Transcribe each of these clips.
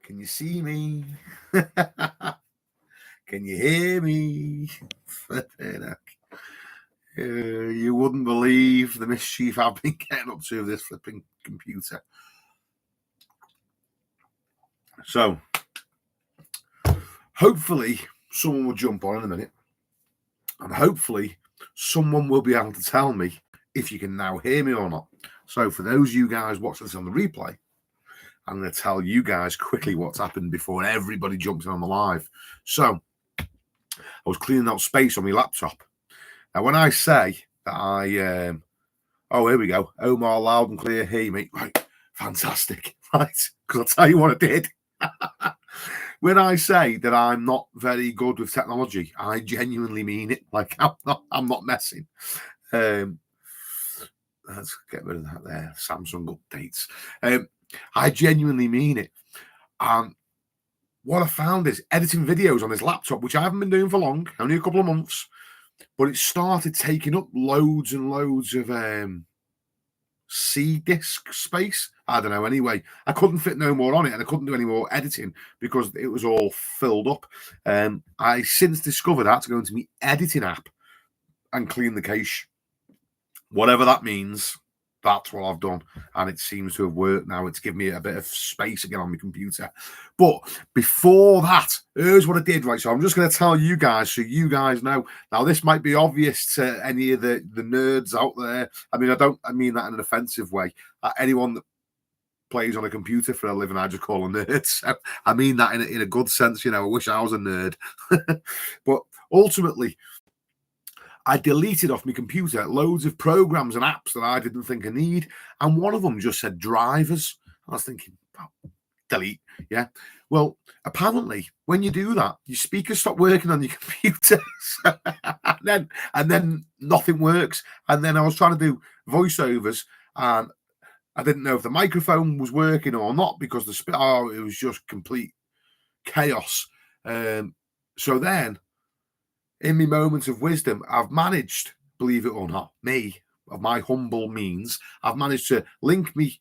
Can you see me? Can you hear me? You wouldn't believe the mischief I've been getting up to with this flipping computer. So, hopefully, someone will jump on in a minute. And hopefully, someone will be able to tell me if you can now hear me or not. So, for those of you guys watching this on the replay, I'm going to tell you guys quickly what's happened before everybody jumps in on the live. So, I was cleaning out space on my laptop. Now, when I say that here we go. Omar, loud and clear, hear me. Right, fantastic. Right, because I'll tell you what I did. When I say that I'm not very good with technology, I genuinely mean it. Like, I'm not messing. Let's get rid of that there. Samsung updates. I genuinely mean it. And what I found is editing videos on this laptop, which I haven't been doing for long, only a couple of months, but it started taking up loads and loads of C disk space. I don't know. Anyway, I couldn't fit no more on it, and I couldn't do any more editing because it was all filled up. I since discovered I had to go into my editing app and clean the cache. Whatever that means, that's what I've done, and it seems to have worked now. It's given me a bit of space again on my computer. But before that, here's what I did, right? So I'm just going to tell you guys so you guys know. Now, this might be obvious to any of the nerds out there. I mean, I mean that in an offensive way. Anyone that plays on a computer for a living, I just call a nerd. So I mean that in a good sense. You know, I wish I was a nerd. But ultimately, I deleted off my computer loads of programs and apps that I didn't think I need. And one of them just said drivers. I was thinking, oh, delete. Yeah. Well, apparently, when you do that, your speakers stop working on your computer. and then nothing works. And then I was trying to do voiceovers, and I didn't know if the microphone was working or not because it was just complete chaos. So then, in my moments of wisdom, I've managed, believe it or not, of my humble means, I've managed to link me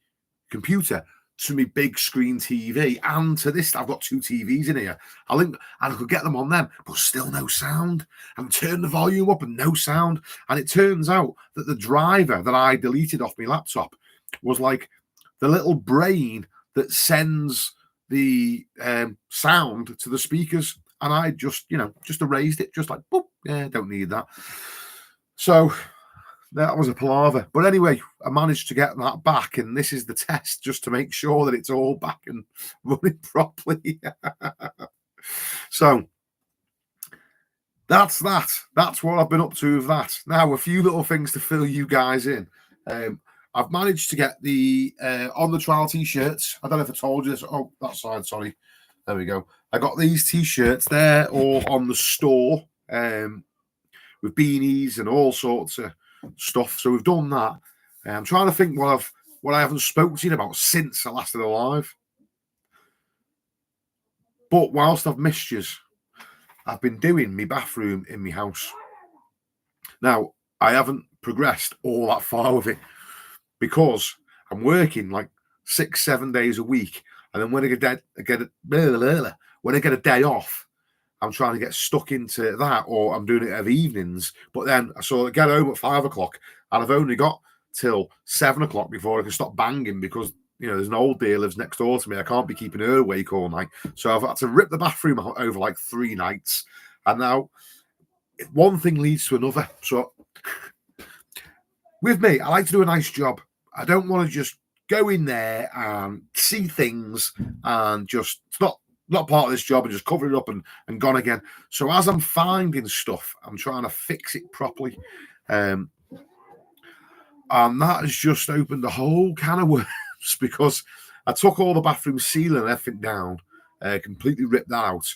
computer to my big screen TV and to this. I've got two TVs in here. And I could get them on them, but still no sound. And turn the volume up and no sound. And it turns out that the driver that I deleted off my laptop was like the little brain that sends the sound to the speakers. And I just erased it, just like, boop, yeah, don't need that. So that was a palaver. But anyway, I managed to get that back, and this is the test just to make sure that it's all back and running properly. So that's that. That's what I've been up to with that. Now, a few little things to fill you guys in. I've managed to get the on the trial t-shirts. I don't know if I told you this. Oh, that side, sorry. There we go. I got these t-shirts. They're all on the store with beanies and all sorts of stuff. So we've done that. I'm trying to think what I haven't spoken to you about since I last did a live. But whilst I've missed you, I've been doing my bathroom in my house. Now, I haven't progressed all that far with it because I'm working like 6-7 days a week. And then when I get a day off, I'm trying to get stuck into that, or I'm doing it of evenings. But then I get home at 5 o'clock, and I've only got till 7 o'clock before I can stop banging because there's an old dear lives next door to me. I can't be keeping her awake all night, so I've had to rip the bathroom out over like 3 nights. And now one thing leads to another. So with me, I like to do a nice job. I don't want to just go in there and see things and just it's not part of this job and just cover it up and gone again. So as I'm finding stuff, I'm trying to fix it properly. And that has just opened a whole can of worms because I took all the bathroom ceiling and everything down, completely ripped that out.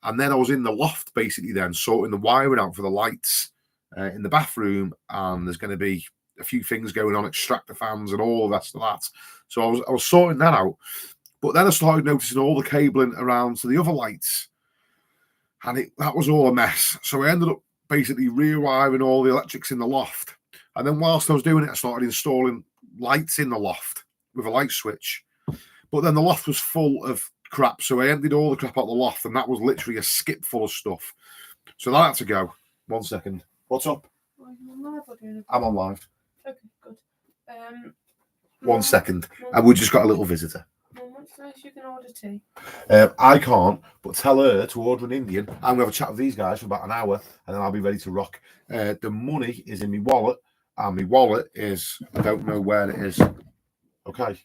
And then I was in the loft basically then sorting the wiring out for the lights in the bathroom, and there's going to be a few things going on, extractor fans and all the rest of that. So I was sorting that out. But then I started noticing all the cabling around to the other lights. And that was all a mess. So I ended up basically rewiring all the electrics in the loft. And then whilst I was doing it, I started installing lights in the loft with a light switch. But then the loft was full of crap, so I emptied all the crap out the loft, and that was literally a skip full of stuff. So that had to go. 1 second. What's up? I'm on live. Okay, good. 1 second. And we just got a little visitor. What's nice? You can order tea. I can't, but tell her to order an Indian. I'm going to have a chat with these guys for about an hour, and then I'll be ready to rock. The money is in my wallet, and my wallet is, I don't know where it is. Okay.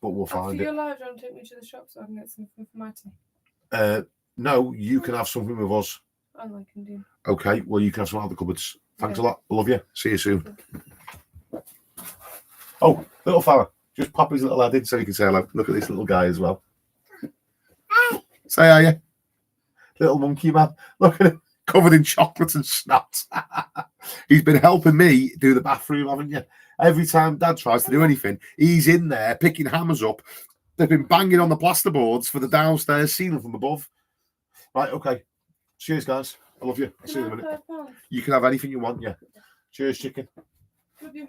But we'll find After it. you're live, don't take me to the shop so I can get something for my tea. No, you can have something with us. I like Indian. Okay, well, you can have some out of the cupboards. Thanks a lot. Love you. See you soon. Oh, little fella. Just pop his little head in so you can say hello. Look at this little guy as well. Say hi, yeah. Little monkey man. Look at him. Covered in chocolate and snot. He's been helping me do the bathroom, haven't you? Every time Dad tries to do anything, he's in there picking hammers up. They've been banging on the plasterboards for the downstairs ceiling from above. Right, okay. Cheers, guys. I love you. I'll see you in a minute. You can have anything you want, yeah. Cheers, chicken. Love you.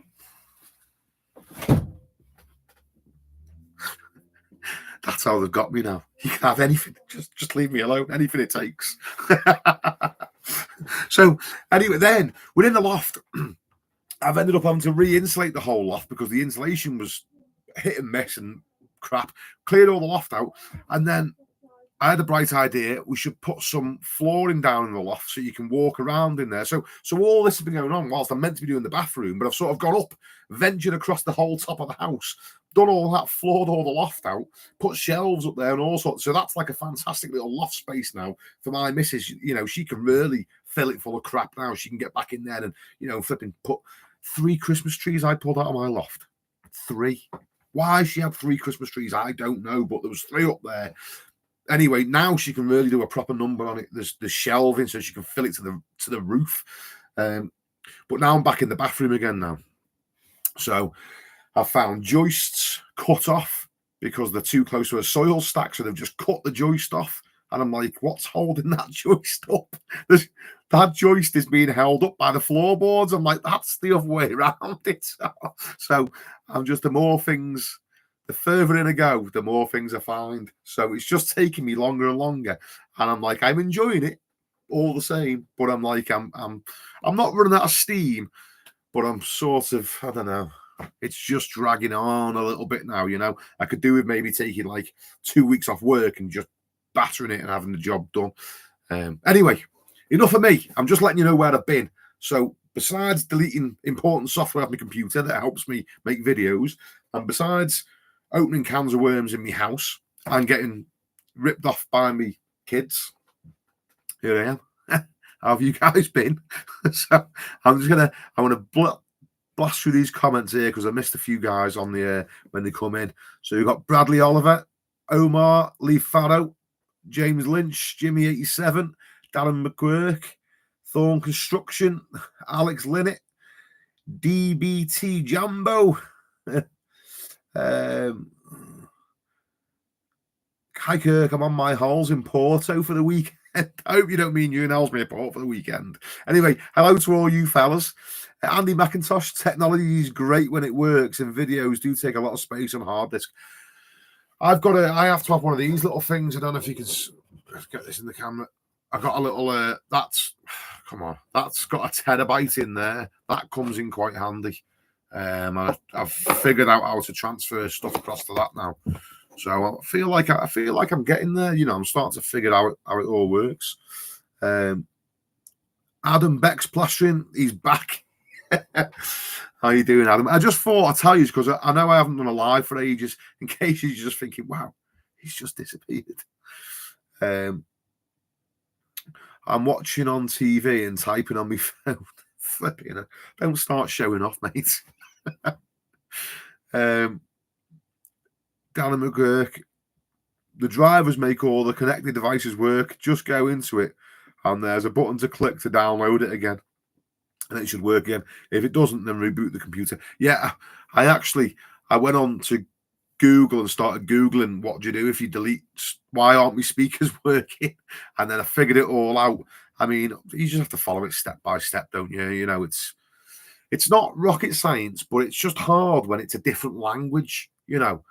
That's how they've got me now. You can have anything. Just leave me alone. Anything it takes. So, anyway, then, within the loft, I've ended up having to re-insulate the whole loft because the insulation was hit and miss and crap. Cleared all the loft out. And then I had a bright idea. We should put some flooring down in the loft so you can walk around in there. So all this has been going on whilst I'm meant to be doing the bathroom, but I've sort of gone up, ventured across the whole top of the house, done all that, floored all the loft out, put shelves up there and all sorts. So that's like a fantastic little loft space now for my missus. You know, she can really fill it full of crap now. She can get back in there and, you know, flipping put 3 Christmas trees I pulled out of my loft. 3. Why she had 3 Christmas trees, I don't know, but there was 3 up there. Anyway, now she can really do a proper number on it. There's shelving, so she can fill it to the roof. But now I'm back in the bathroom again now. So I found joists cut off because they're too close to a soil stack, so they've just cut the joist off. And I'm like, what's holding that joist up? That joist is being held up by the floorboards. I'm like, that's the other way around it. So I'm just, the more things, the further in I go, the more things I find. So it's just taking me longer and longer. And I'm like, I'm enjoying it all the same. But I'm like, I'm not running out of steam, but I'm sort of, I don't know. It's just dragging on a little bit now, you know. I could do with maybe taking like 2 weeks off work and just battering it and having the job done. Anyway, enough of me. I'm just letting you know where I've been. So besides deleting important software off my computer that helps me make videos, and besides opening cans of worms in my house and getting ripped off by me kids, here I am. How have you guys been? So I'm gonna blast through these comments here because I missed a few guys on the air when they come in. So you've got Bradley Oliver, Omar, Lee Farrow, James Lynch, Jimmy 87, Darren McQuirk, Thorn Construction, Alex Linnett, DBT Jumbo, hi Kirk, I'm on my holes in Porto for the weekend. I hope you don't mean you and Ellesmere Port for the weekend. Anyway, hello to all you fellas. Andy McIntosh, technology is great when it works, and videos do take a lot of space on hard disk. I have to have one of these little things. I don't know if you can get this in the camera. I got a little, that's got a terabyte in there. That comes in quite handy. I've figured out how to transfer stuff across to that now. So I feel like I'm getting there. You know, I'm starting to figure out how it all works. Adam Beck's plastering, he's back. How you doing, Adam? I just thought I'd tell you because I know I haven't done a live for ages. In case you're just thinking, wow, he's just disappeared. I'm watching on TV and typing on my phone. Flipping it. Don't start showing off, mate. Darren McGurk. The drivers make all the connected devices work. Just go into it, and there's a button to click to download it again, and it should work again. If it doesn't, then reboot the computer. Yeah, I went on to Google and started Googling what do you do if you delete, why aren't my speakers working? And then I figured it all out. I mean, you just have to follow it step by step, don't you? You know, it's not rocket science, but it's just hard when it's a different language, you know.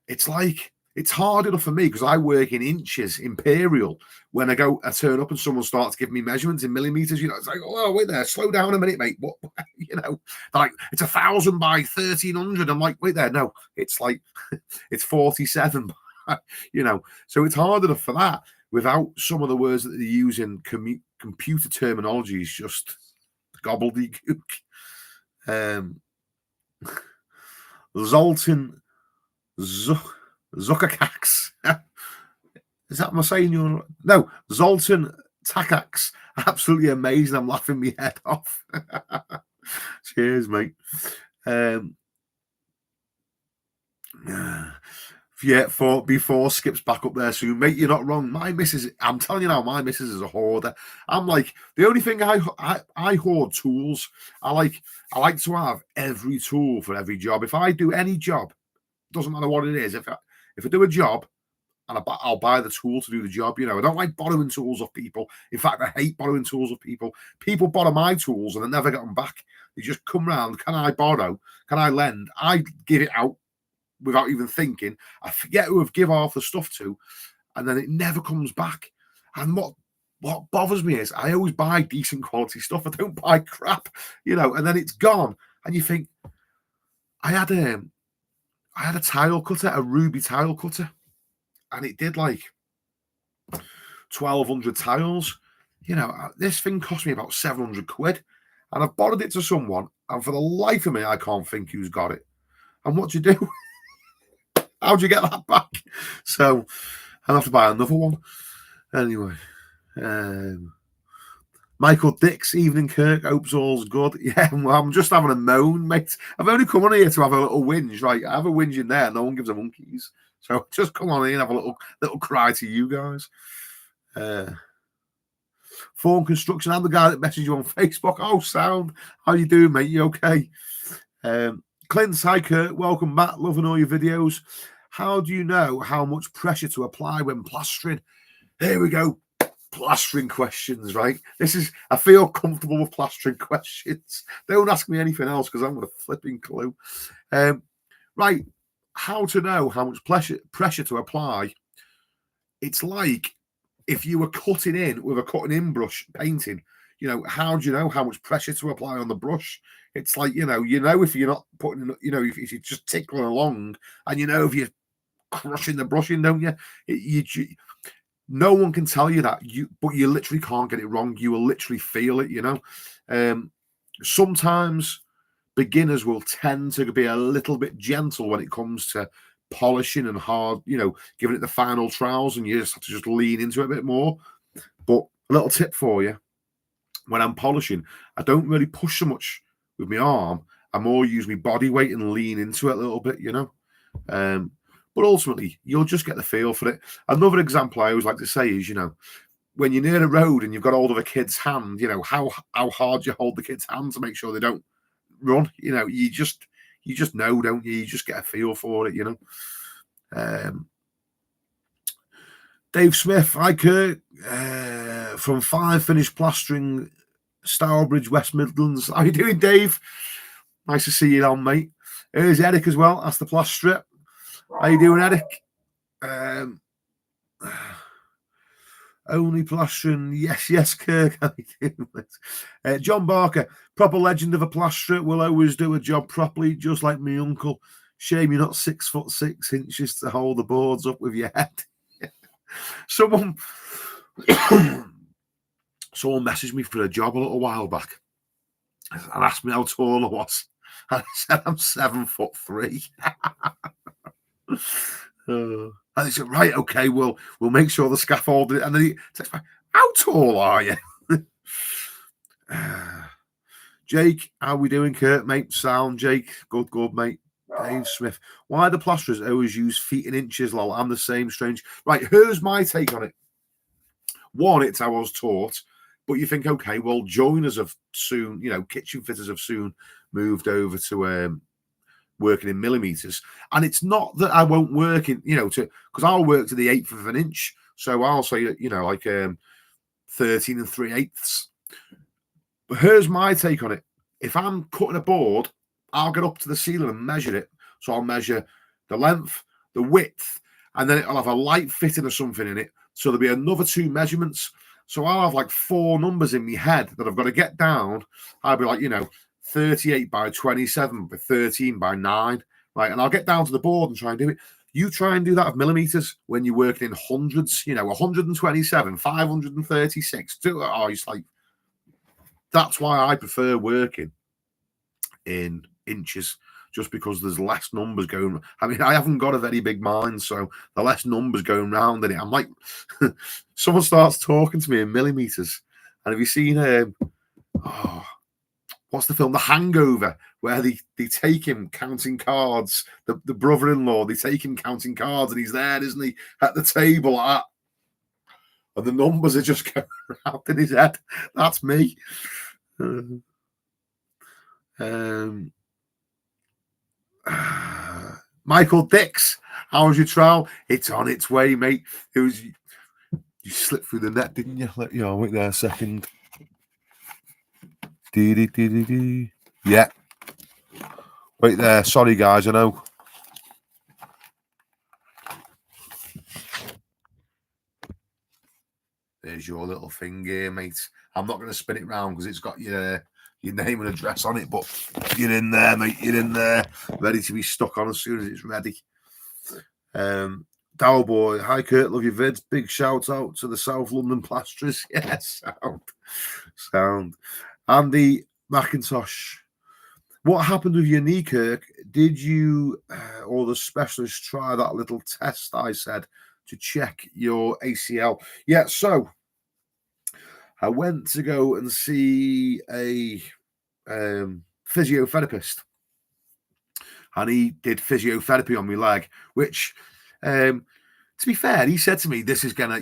it's like, it's hard enough for me because I work in inches, Imperial. When I turn up and someone starts giving me measurements in millimeters, it's like, oh, wait there, slow down a minute, mate. What, like, it's 1,000 by 1,300. I'm like, wait there, no, it's like, it's 47. So it's hard enough for that without some of the words that they use in computer terminology is just gobbledygook. Zoltan Zukakax. Is that, am I saying you're no? Zoltan Takax. Absolutely amazing. I'm laughing my head off. Cheers, mate. Yeah, before skips back up there soon, mate. You're not wrong. My missus, I'm telling you now, my missus is a hoarder. I'm like, the only thing I hoard tools. I like to have every tool for every job. If I do any job, doesn't matter what it is. If I do a job, and I'll buy the tool to do the job. I don't like borrowing tools off people. In fact, I hate borrowing tools off people. People borrow my tools and I never get them back. They just come round. Can I borrow? Can I lend? I give it out without even thinking. I forget who I've give half the stuff to, and then it never comes back. And what bothers me is I always buy decent quality stuff. I don't buy crap, and then it's gone. And you think, I had a tile cutter, a ruby tile cutter, and it did like 1,200 tiles. This thing cost me about 700 quid, and I've borrowed it to someone, and for the life of me, I can't think who's got it. And what do you do? How do you get that back? So I'll have to buy another one. Anyway, Michael Dix, evening, Kirk. Hopes all's good. Yeah, well, I'm just having a moan, mate. I've only come on here to have a little whinge. Right, I have a whinge in there. No one gives a monkeys. So just come on in and have a little cry to you guys. Form Construction. I'm the guy that messaged you on Facebook. Oh, sound. How you doing, mate? You okay? Clint, hi, Kurt. Welcome back. Loving all your videos. How do you know how much pressure to apply when plastering? Here we go. Plastering questions, right? I feel comfortable with plastering questions. Don't ask me anything else because I'm going to flipping clue. Right. How to know how much pressure to apply? It's like if you were cutting in with a cutting in brush painting, how do you know how much pressure to apply on the brush? It's like, if you're not putting, if you're just tickling along and if you're crushing the brushing, don't you? No one can tell you that, but you literally can't get it wrong. You will literally feel it, sometimes beginners will tend to be a little bit gentle when it comes to polishing and hard, giving it the final trowels, and you just have to just lean into it a bit more. But a little tip for you, when I'm polishing, I don't really push so much with my arm. I more use my body weight and lean into it a little bit, but ultimately, you'll just get the feel for it. Another example I always like to say is, when you're near a road and you've got hold of a kid's hand, how hard you hold the kid's hand to make sure they don't run. You just know, don't you? You just get a feel for it, Dave Smith, hi Kurt, from 5 Finished Plastering, Stourbridge, West Midlands. How you doing, Dave? Nice to see you on, mate. Here's Eric as well. That's the plasterer. How you doing, Eric? Only plastering. Yes, Kirk. How you doing? John Barker, proper legend of a plasterer, will always do a job properly, just like me uncle. Shame you're not 6'6" to hold the boards up with your head. Someone messaged me for a job a little while back and asked me how tall I was. And I said I'm 7'3". And they said, right, okay, we'll make sure the scaffold. And then he said, how tall are you? Jake, how we doing, Kurt, mate? Sound, Jake. Good, mate. Dave Smith. Why the plasterers always use feet and inches, lol? I'm the same, strange. Right, here's my take on it. One, it's how I was taught. But you think, okay, well, joiners have soon, kitchen fitters have soon moved over to working in millimeters. And it's not that I won't work in, because I'll work to the 1/8 of an inch. So I'll say, like 13 3/8. But here's my take on it. If I'm cutting a board, I'll get up to the ceiling and measure it. So I'll measure the length, the width, and then it'll have a light fitting or something in it. So there'll be another 2 measurements. So I'll have like 4 numbers in my head that I've got to get down. I'll be like, 38 by 27 by 13 by 9, right? And I'll get down to the board and try and do it. You try and do that of millimeters when you're working in hundreds, 127, 536. It's like, that's why I prefer working in inches, just because there's less numbers going. I mean, I haven't got a very big mind, so the less numbers going round in it. I'm like, someone starts talking to me in millimeters. And have you seen what's the film, The Hangover, where they take him counting cards, the brother-in-law, they take him counting cards, and he's there, isn't he, at the table like that. And the numbers are just going around in his head. That's me. Michael Dix, how was your trial? It's on its way, mate. It was, you slipped through the net, didn't you? Wait there a second. Yeah. Wait there. Sorry, guys. I know. There's your little thing here, mate. I'm not going to spin it round because it's got your name and address on it, but you're in there, mate. You're in there, ready to be stuck on as soon as it's ready. Dow Boy, hi Kurt, love your vids. Big shout out to the South London plasterers. Yes, sound. Andy McIntosh, what happened with your knee, Kirk? Did you or the specialist try that little test I said to check your ACL? Yeah, so I went to go and see a physiotherapist, and he did physiotherapy on my leg, which, to be fair, he said to me, this is gonna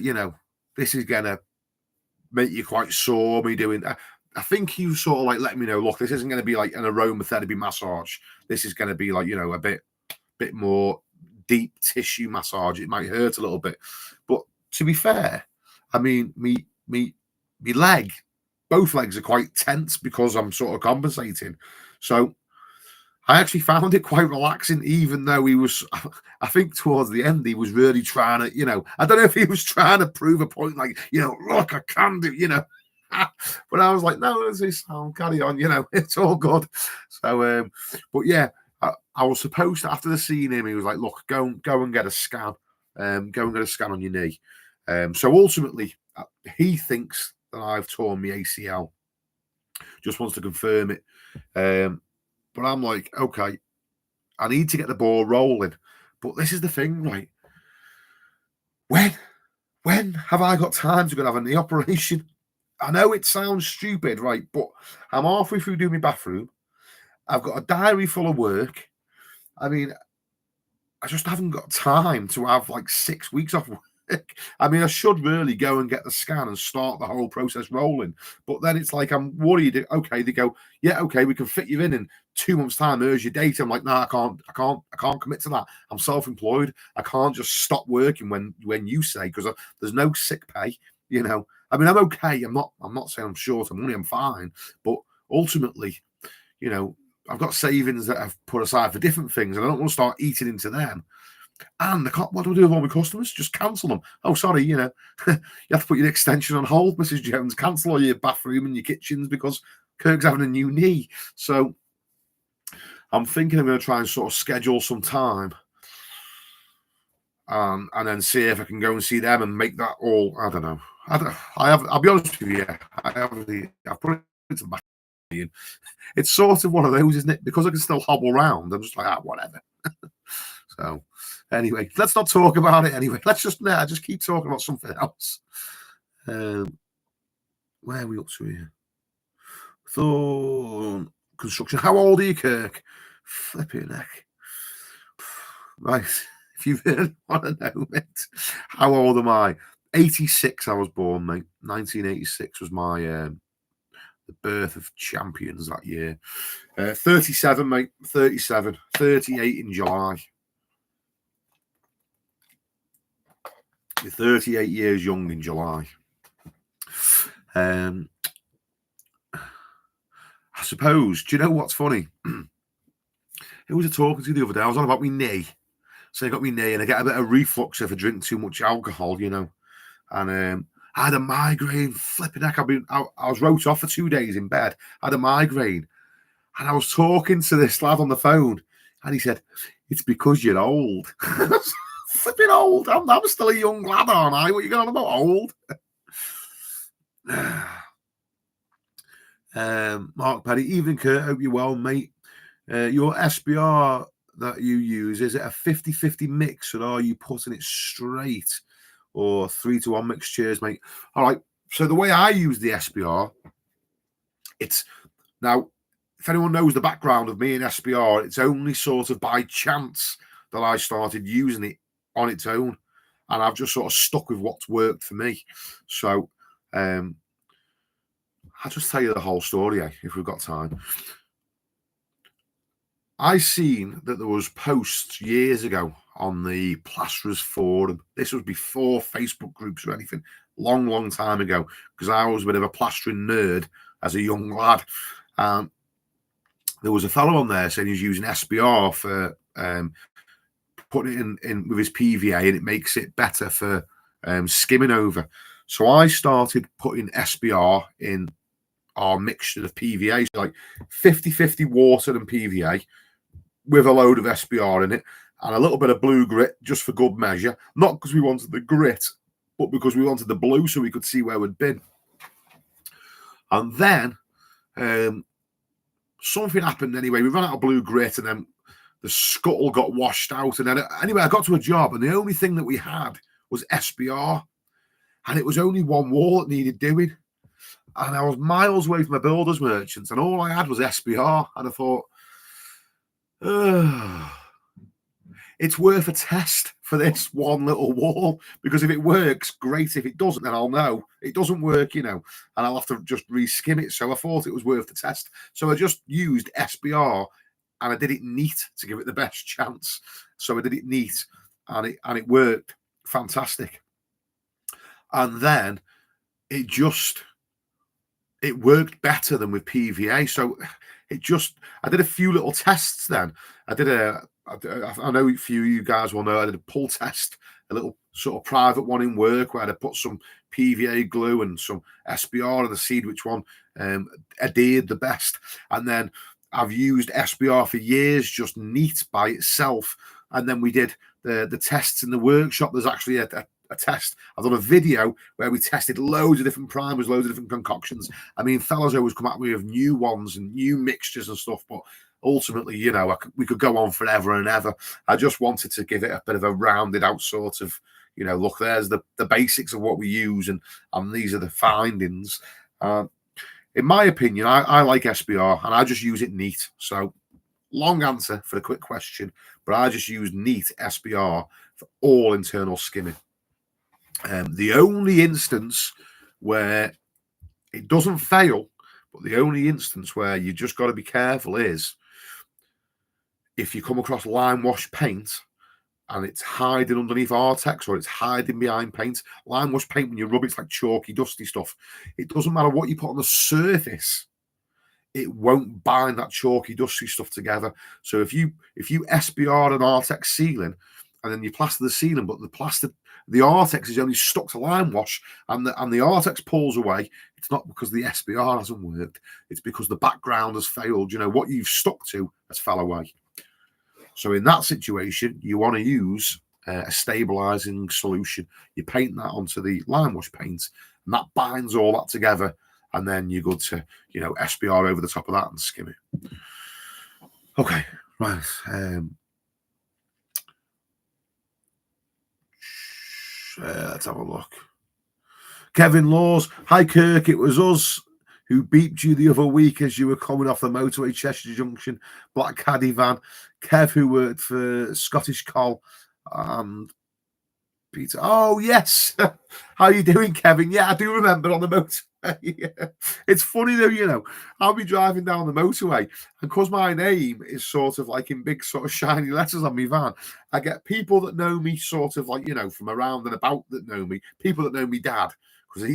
make you quite sore, me doing that. I think he was sort of like letting me know, look, this isn't going to be like an aromatherapy massage. This is going to be like, a bit more deep tissue massage. It might hurt a little bit. But to be fair, I mean, me leg, both legs are quite tense because I'm sort of compensating. So I actually found it quite relaxing, even though he was, I think towards the end, he was really trying to, I don't know if he was trying to prove a point, like, look, I can do, but I was like, no, I'll carry on, it's all good. So, but yeah, I was supposed to, after seeing him, he was like, look, go and get a scan, go and get a scan on your knee. So ultimately, he thinks that I've torn my ACL, just wants to confirm it. But I'm like, okay, I need to get the ball rolling. But this is the thing, right? When have I got time to go and have a knee operation? I know it sounds stupid, right? But I'm halfway through doing my bathroom. I've got a diary full of work. I mean, I just haven't got time to have like 6 weeks off work. I mean, I should really go and get the scan and start the whole process rolling. But then it's like, I'm worried. Okay, they go, yeah, okay, we can fit you in 2 months' time. Here's your date. I'm like, no, I can't commit to that. I'm self-employed. I can't just stop working when you say, because there's no sick pay. I mean, I'm okay. I'm not saying I'm short of money. I'm fine. But ultimately, I've got savings that I've put aside for different things, and I don't want to start eating into them. And what do I do with all my customers? Just cancel them. Oh, sorry, you have to put your extension on hold, Mrs. Jones. Cancel all your bathroom and your kitchens because Kirk's having a new knee. So I'm thinking I'm going to try and sort of schedule some time, and then see if I can go and see them and make that all. I don't know. I'll be honest with you. I've put it to the back. It's sort of one of those, isn't it? Because I can still hobble around. I'm just like, whatever. So anyway, let's not talk about it anyway. Let's just keep talking about something else. Where are we up to here? Thorn construction. How old are you, Kirk? Flipping neck. Right. If you really want to know, mate, how old am I? 86 I was born, mate. 1986 was my the birth of champions that year. 37, mate. 37. 38 in July. You're 38 years young in July. I suppose, do you know what's funny? Who was I talking to the other day? I was on about my knee. So I got me knee, and I get a bit of reflux if I drink too much alcohol, you know. And I had a migraine, flipping heck. I was wrote off for 2 days in bed. I had a migraine, and I was talking to this lad on the phone, and he said, "It's because you're old." Flipping old. I'm still a young lad, aren't I? What are you going on about old? Mark Perry, evening, Kurt. Hope you're well, mate. Your SBR that you use, is it a 50-50 mix, or are you putting it straight, or 3-to-1 mix? Cheers, mate. All right. So the way I use the SBR, it's now, if anyone knows the background of me in SBR, it's only sort of by chance that I started using it on its own, and I've just sort of stuck with what's worked for me. So I'll just tell you the whole story, if we've got time. I seen that there was posts years ago on the Plasterers forum. This was before Facebook groups or anything, long time ago, because I was a bit of a plastering nerd as a young lad. There was a fellow on there saying he's using SBR for putting it in with his PVA, and it makes it better for skimming over. So I started putting SBR in our mixture of PVA, so like 50-50 water and PVA, with a load of SBR in it, and a little bit of blue grit just for good measure. Not because we wanted the grit, but because we wanted the blue so we could see where we'd been. And then something happened anyway. We ran out of blue grit, and then the scuttle got washed out. And then anyway, I got to a job, and the only thing that we had was SBR, and it was only one wall that needed doing. And I was miles away from a builder's merchant, and all I had was SBR. And I thought, it's worth a test for this one little wall, because if it works, great. If it doesn't, then I'll know it doesn't work, you know, and I'll have to just re-skim it. So I thought it was worth the test. So I just used SBR, and I did it neat to give it the best chance. So I did it neat, and it worked fantastic. And then it worked better than with PVA. So I did a few little tests then. I know a few of you guys will know, I did a pull test, a little sort of private one in work, where I put some PVA glue and some SBR and see which one adhered the best. And then I've used SBR for years, just neat by itself. And then we did the tests in the workshop. There's actually a test. I've done a video where we tested loads of different primers, loads of different concoctions. I mean, fellas always come at me with new ones and new mixtures and stuff, but ultimately, you know, we could go on forever and ever. I just wanted to give it a bit of a rounded out sort of, you know, look, there's the basics of what we use, and these are the findings. In my opinion, I like SBR, and I just use it neat. So, long answer for the quick question, but I just use neat SBR for all internal skimming. The only instance where it doesn't fail, but the only instance where you just got to be careful is if you come across lime wash paint and it's hiding underneath Artex, or it's hiding behind paint. Lime wash paint, when you rub, it's like chalky, dusty stuff. It doesn't matter what you put on the surface, it won't bind that chalky, dusty stuff together. So if you SBR an Artex ceiling, and then you plaster the ceiling, but the Artex is only stuck to lime wash, and the Artex pulls away, it's not because the SBR hasn't worked, it's because the background has failed. You know, what you've stuck to has fell away. So in that situation, you want to use a stabilizing solution. You paint that onto the lime wash paint, and that binds all that together, and then you're good to, you know, SBR over the top of that and skim it. Okay, right. Let's have a look. Kevin Laws, hi Kirk, it was us who beeped you the other week as you were coming off the motorway, Cheshire Junction, black caddy van. Kev, who worked for Scottish Coal, and Peter. Oh yes, how you doing, Kevin? Yeah, I do remember on the motorway. Yeah. It's funny though, you know, I'll be driving down the motorway, and because my name is sort of like in big sort of shiny letters on my van, I get people that know me sort of like, you know, from around and about that know me, people that know me dad, because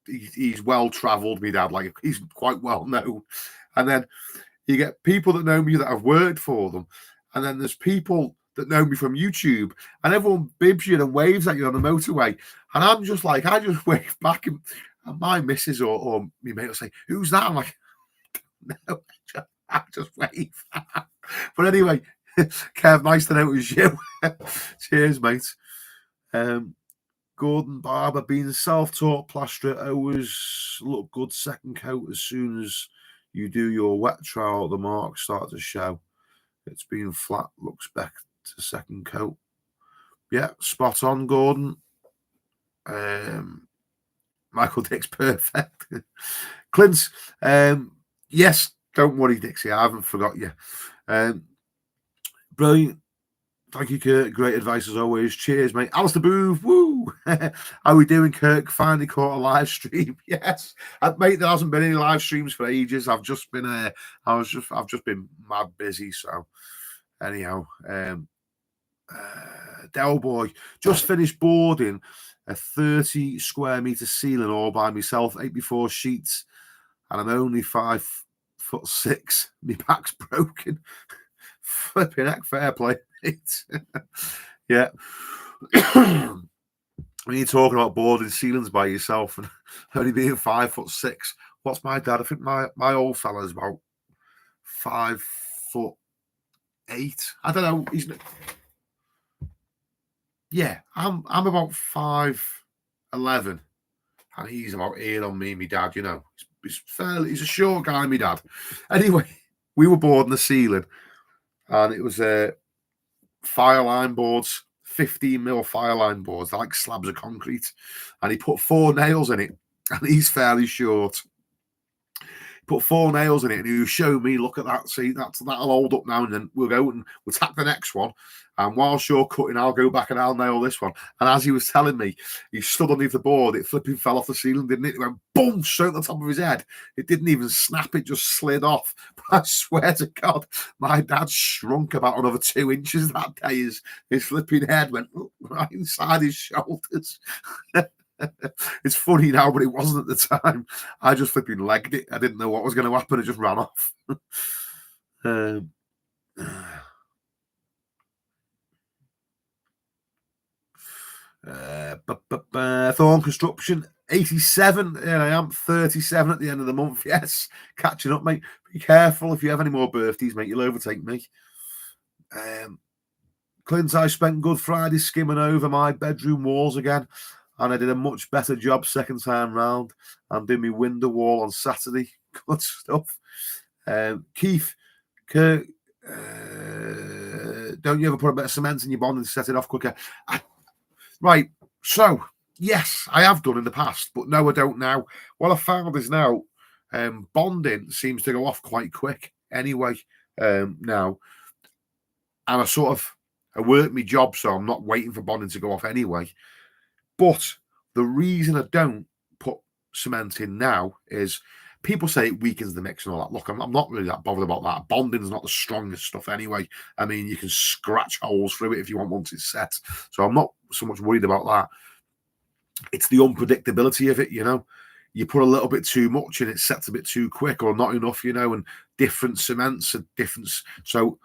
he's well travelled, me dad, like he's quite well known. And then you get people that know me that I've worked for them, and then there's people that know me from YouTube, and everyone bibs you and waves at you on the motorway, and I'm just like, I just wave back, and my missus or my mate will say, "Who's that?" I'm like, "No, I just wave." But anyway, Kev, nice to know it was you. Cheers, mate. Gordon Barber, being self-taught plasterer, always look good second coat. As soon as you do your wet trial, the marks start to show. It's being flat, looks back to second coat. Yeah, spot on, Gordon. Michael Dick's perfect. Clint, yes, don't worry, Dixie, I haven't forgot you. Brilliant. Thank you, Kirk. Great advice as always. Cheers, mate. Alistair Booth, woo! How we doing, Kirk? Finally caught a live stream. Yes, mate. There hasn't been any live streams for ages. I've just been, I've just been mad busy. So, anyhow, Del Boy just finished boarding a 30 square meter ceiling all by myself, 8x4 sheets, and I'm only 5'6". My back's broken. Flipping heck, fair play. Yeah. When you're talking about boarding ceilings by yourself and only being 5'6", what's my dad? I think my old fella's about 5'8". I don't know. I'm about 5'11", and he's about here on me. My dad, you know, he's a short guy. My dad. Anyway, we were boarding the ceiling, and it was fire line boards, 15mm fire line boards. They're like slabs of concrete, and he put 4 nails in it, and he's fairly short. Put 4 nails in it, and he was showing me, look at that, see, that'll hold up now, and then we'll go and we'll tap the next one, and whilst you're cutting, I'll go back and I'll nail this one. And as he was telling me, he stood underneath the board, it flipping fell off the ceiling, didn't it? It went boom, straight on the top of his head. It didn't even snap, it just slid off. But I swear to God, my dad shrunk about another 2 inches that day. His flipping head went right inside his shoulders. It's funny now, but it wasn't at the time. I just flipping legged it. I didn't know what was going to happen. It just ran off. Thorn Construction, 87. There I am, 37 at the end of the month. Yes, catching up, mate. Be careful if you have any more birthdays, mate. You'll overtake me. Clint, I spent Good Friday skimming over my bedroom walls again, and I did a much better job second time round, and did my window wall on Saturday. Good stuff. Keith, Kirk, don't you ever put a bit of cement in your bond and set it off quicker? Right, so yes, I have done in the past, but no, I don't now. What I found is now bonding seems to go off quite quick anyway now, and I work my job, so I'm not waiting for bonding to go off anyway. But the reason I don't put cement in now is people say it weakens the mix and all that. Look, I'm not really that bothered about that. Bonding is not the strongest stuff anyway. I mean, you can scratch holes through it if you want once it's set. So I'm not so much worried about that. It's the unpredictability of it, you know. You put a little bit too much and it sets a bit too quick or not enough, you know, and different cements are different. So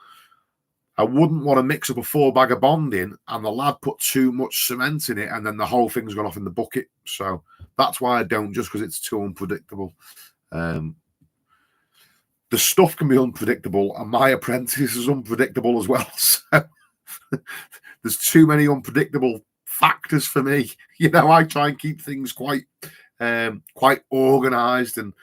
I wouldn't want to mix up a 4-bag of bonding and the lad put too much cement in it and then the whole thing's gone off in the bucket. So that's why I don't, just because it's too unpredictable. The stuff can be unpredictable, and my apprentice is unpredictable as well. So there's too many unpredictable factors for me. You know, I try and keep things quite organised and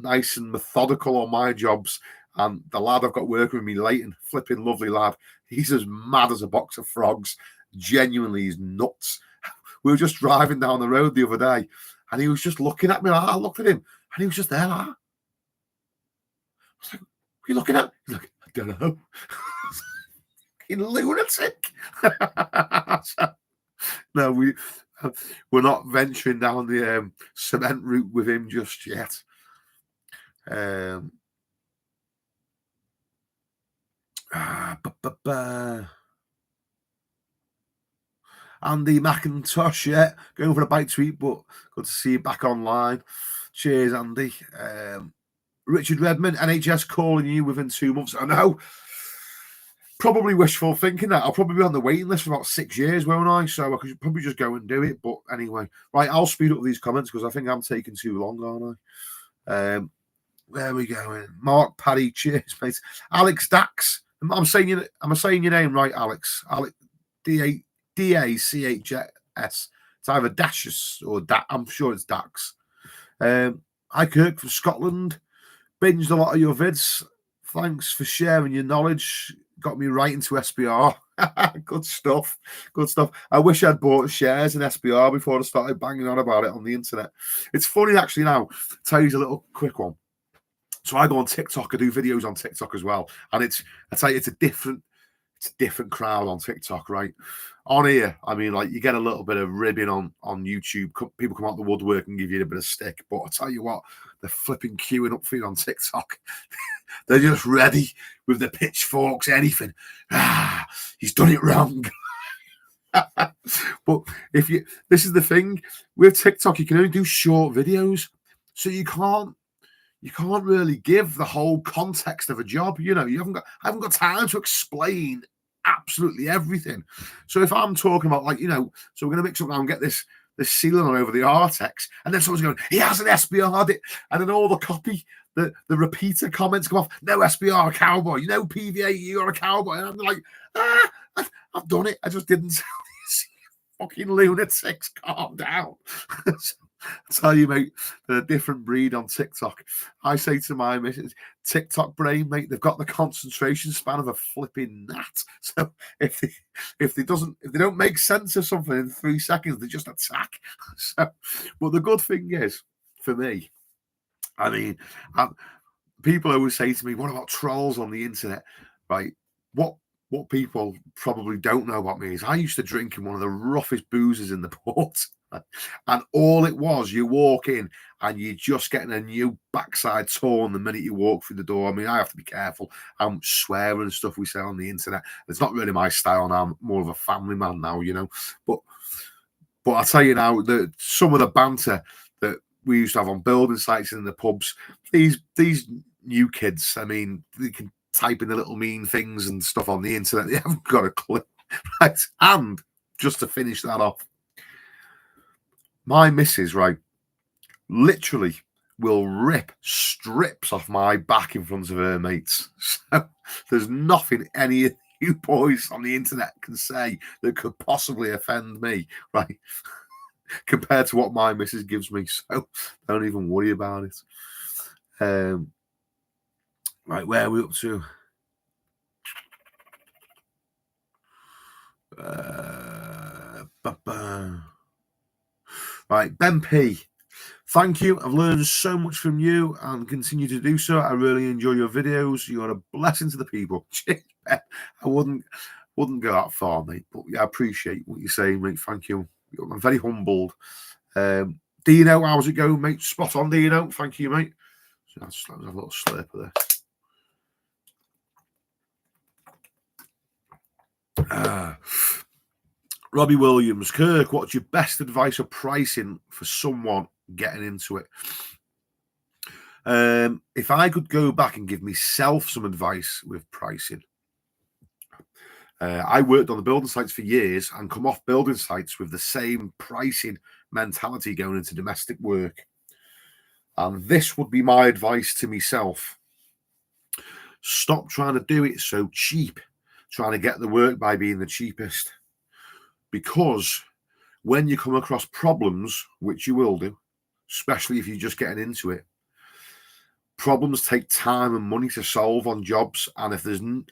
nice and methodical on my jobs. And the lad I've got working with me, Leighton, flipping lovely lad, he's as mad as a box of frogs. Genuinely, he's nuts. We were just driving down the road the other day, and he was just looking at me. I looked at him, and he was just there. I was like, "What are you looking at?" He's like, "I don't know." You lunatic. No, we're not venturing down the cement route with him just yet. Andy McIntosh, yeah, going for a bite to eat, but good to see you back online. Cheers, Andy. Richard Redmond, NHS calling you within 2 months. I know. probably wishful thinking that. I'll probably be on the waiting list for about 6 years, won't I? So I could probably just go and do it. But anyway, right, I'll speed up these comments because I think I'm taking too long, aren't I? Where are we going? Mark, Paddy, cheers, mate. Alex Dax. Am I saying your name right, Alex? Alex Dachs. It's either Dashes or I'm sure it's Dax. Hi, Kirk from Scotland. Binged a lot of your vids. Thanks for sharing your knowledge. Got me right into SBR. Good stuff. Good stuff. I wish I'd bought shares in SBR before I started banging on about it on the internet. It's funny, actually, now. I'll tell you a little quick one. So I go on TikTok. I do videos on TikTok as well. And it's a different crowd on TikTok, right? On here, I mean, like, you get a little bit of ribbing on YouTube. People come out the woodwork and give you a bit of stick. But I tell you what, they're flipping queuing up for you on TikTok. They're just ready with the pitchforks, anything. He's done it wrong. But this is the thing with TikTok, you can only do short videos, so you can't really give the whole context of a job. You know, I haven't got time to explain absolutely everything. So if I'm talking about, like, you know, so we're going to mix up now and get this ceiling on over the Artex, and then someone's going, he hasn't SBR'd it, and then all the copy, the repeater comments come off, no SBR, a cowboy, no PVA, you're a cowboy, and I'm like, I've done it, I just didn't tell these fucking lunatics, calm down. I tell you, mate, they're a different breed on TikTok. I say to my missus, TikTok brain, mate, they've got the concentration span of a flipping gnat. So if they don't make sense of something in 3 seconds, they just attack. So, but the good thing is, for me, I mean, people always say to me, what about trolls on the internet? Right? What people probably don't know about me is I used to drink in one of the roughest boozers in the port. And all it was, you walk in and you're just getting a new backside torn the minute you walk through the door. I mean, I have to be careful. I'm swearing and stuff we say on the internet. It's not really my style now. I'm more of a family man now, you know. But I'll tell you now, that some of the banter that we used to have on building sites in the pubs, these new kids, I mean, they can type in the little mean things and stuff on the internet. They haven't got a clue. Right? And just to finish that off, my missus, right, literally will rip strips off my back in front of her mates. So there's nothing any of you boys on the internet can say that could possibly offend me, right? Compared to what my missus gives me. So don't even worry about it. Right, where are we up to? Right, Ben P. Thank you. I've learned so much from you and continue to do so. I really enjoy your videos. You're a blessing to the people. Cheers, Ben. I wouldn't go that far, mate. But yeah, I appreciate what you're saying, mate. Thank you. I'm very humbled. Dino, how's it going, mate? Spot on, Dino. Thank you, mate. So I'll just have a little slurp there. Robbie Williams, Kirk, what's your best advice or pricing for someone getting into it? If I could go back and give myself some advice with pricing, I worked on the building sites for years and come off building sites with the same pricing mentality going into domestic work. And this would be my advice to myself. Stop trying to do it so cheap, trying to get the work by being the cheapest. Because when you come across problems, which you will do, especially if you're just getting into it, problems take time and money to solve on jobs. And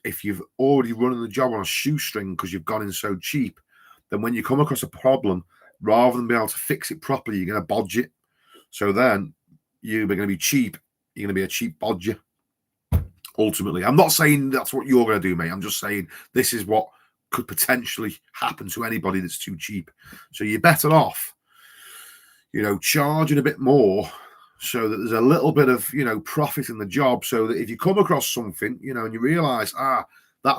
if you've already running the job on a shoestring because you've gone in so cheap, then when you come across a problem, rather than being able to fix it properly, you're going to bodge it. So then you're going to be cheap. You're going to be a cheap bodger. Ultimately, I'm not saying that's what you're going to do, mate. I'm just saying this is what could potentially happen to anybody that's too cheap. So you're better off, charging a bit more so that there's a little bit of, profit in the job, so that if you come across something, and you realize, that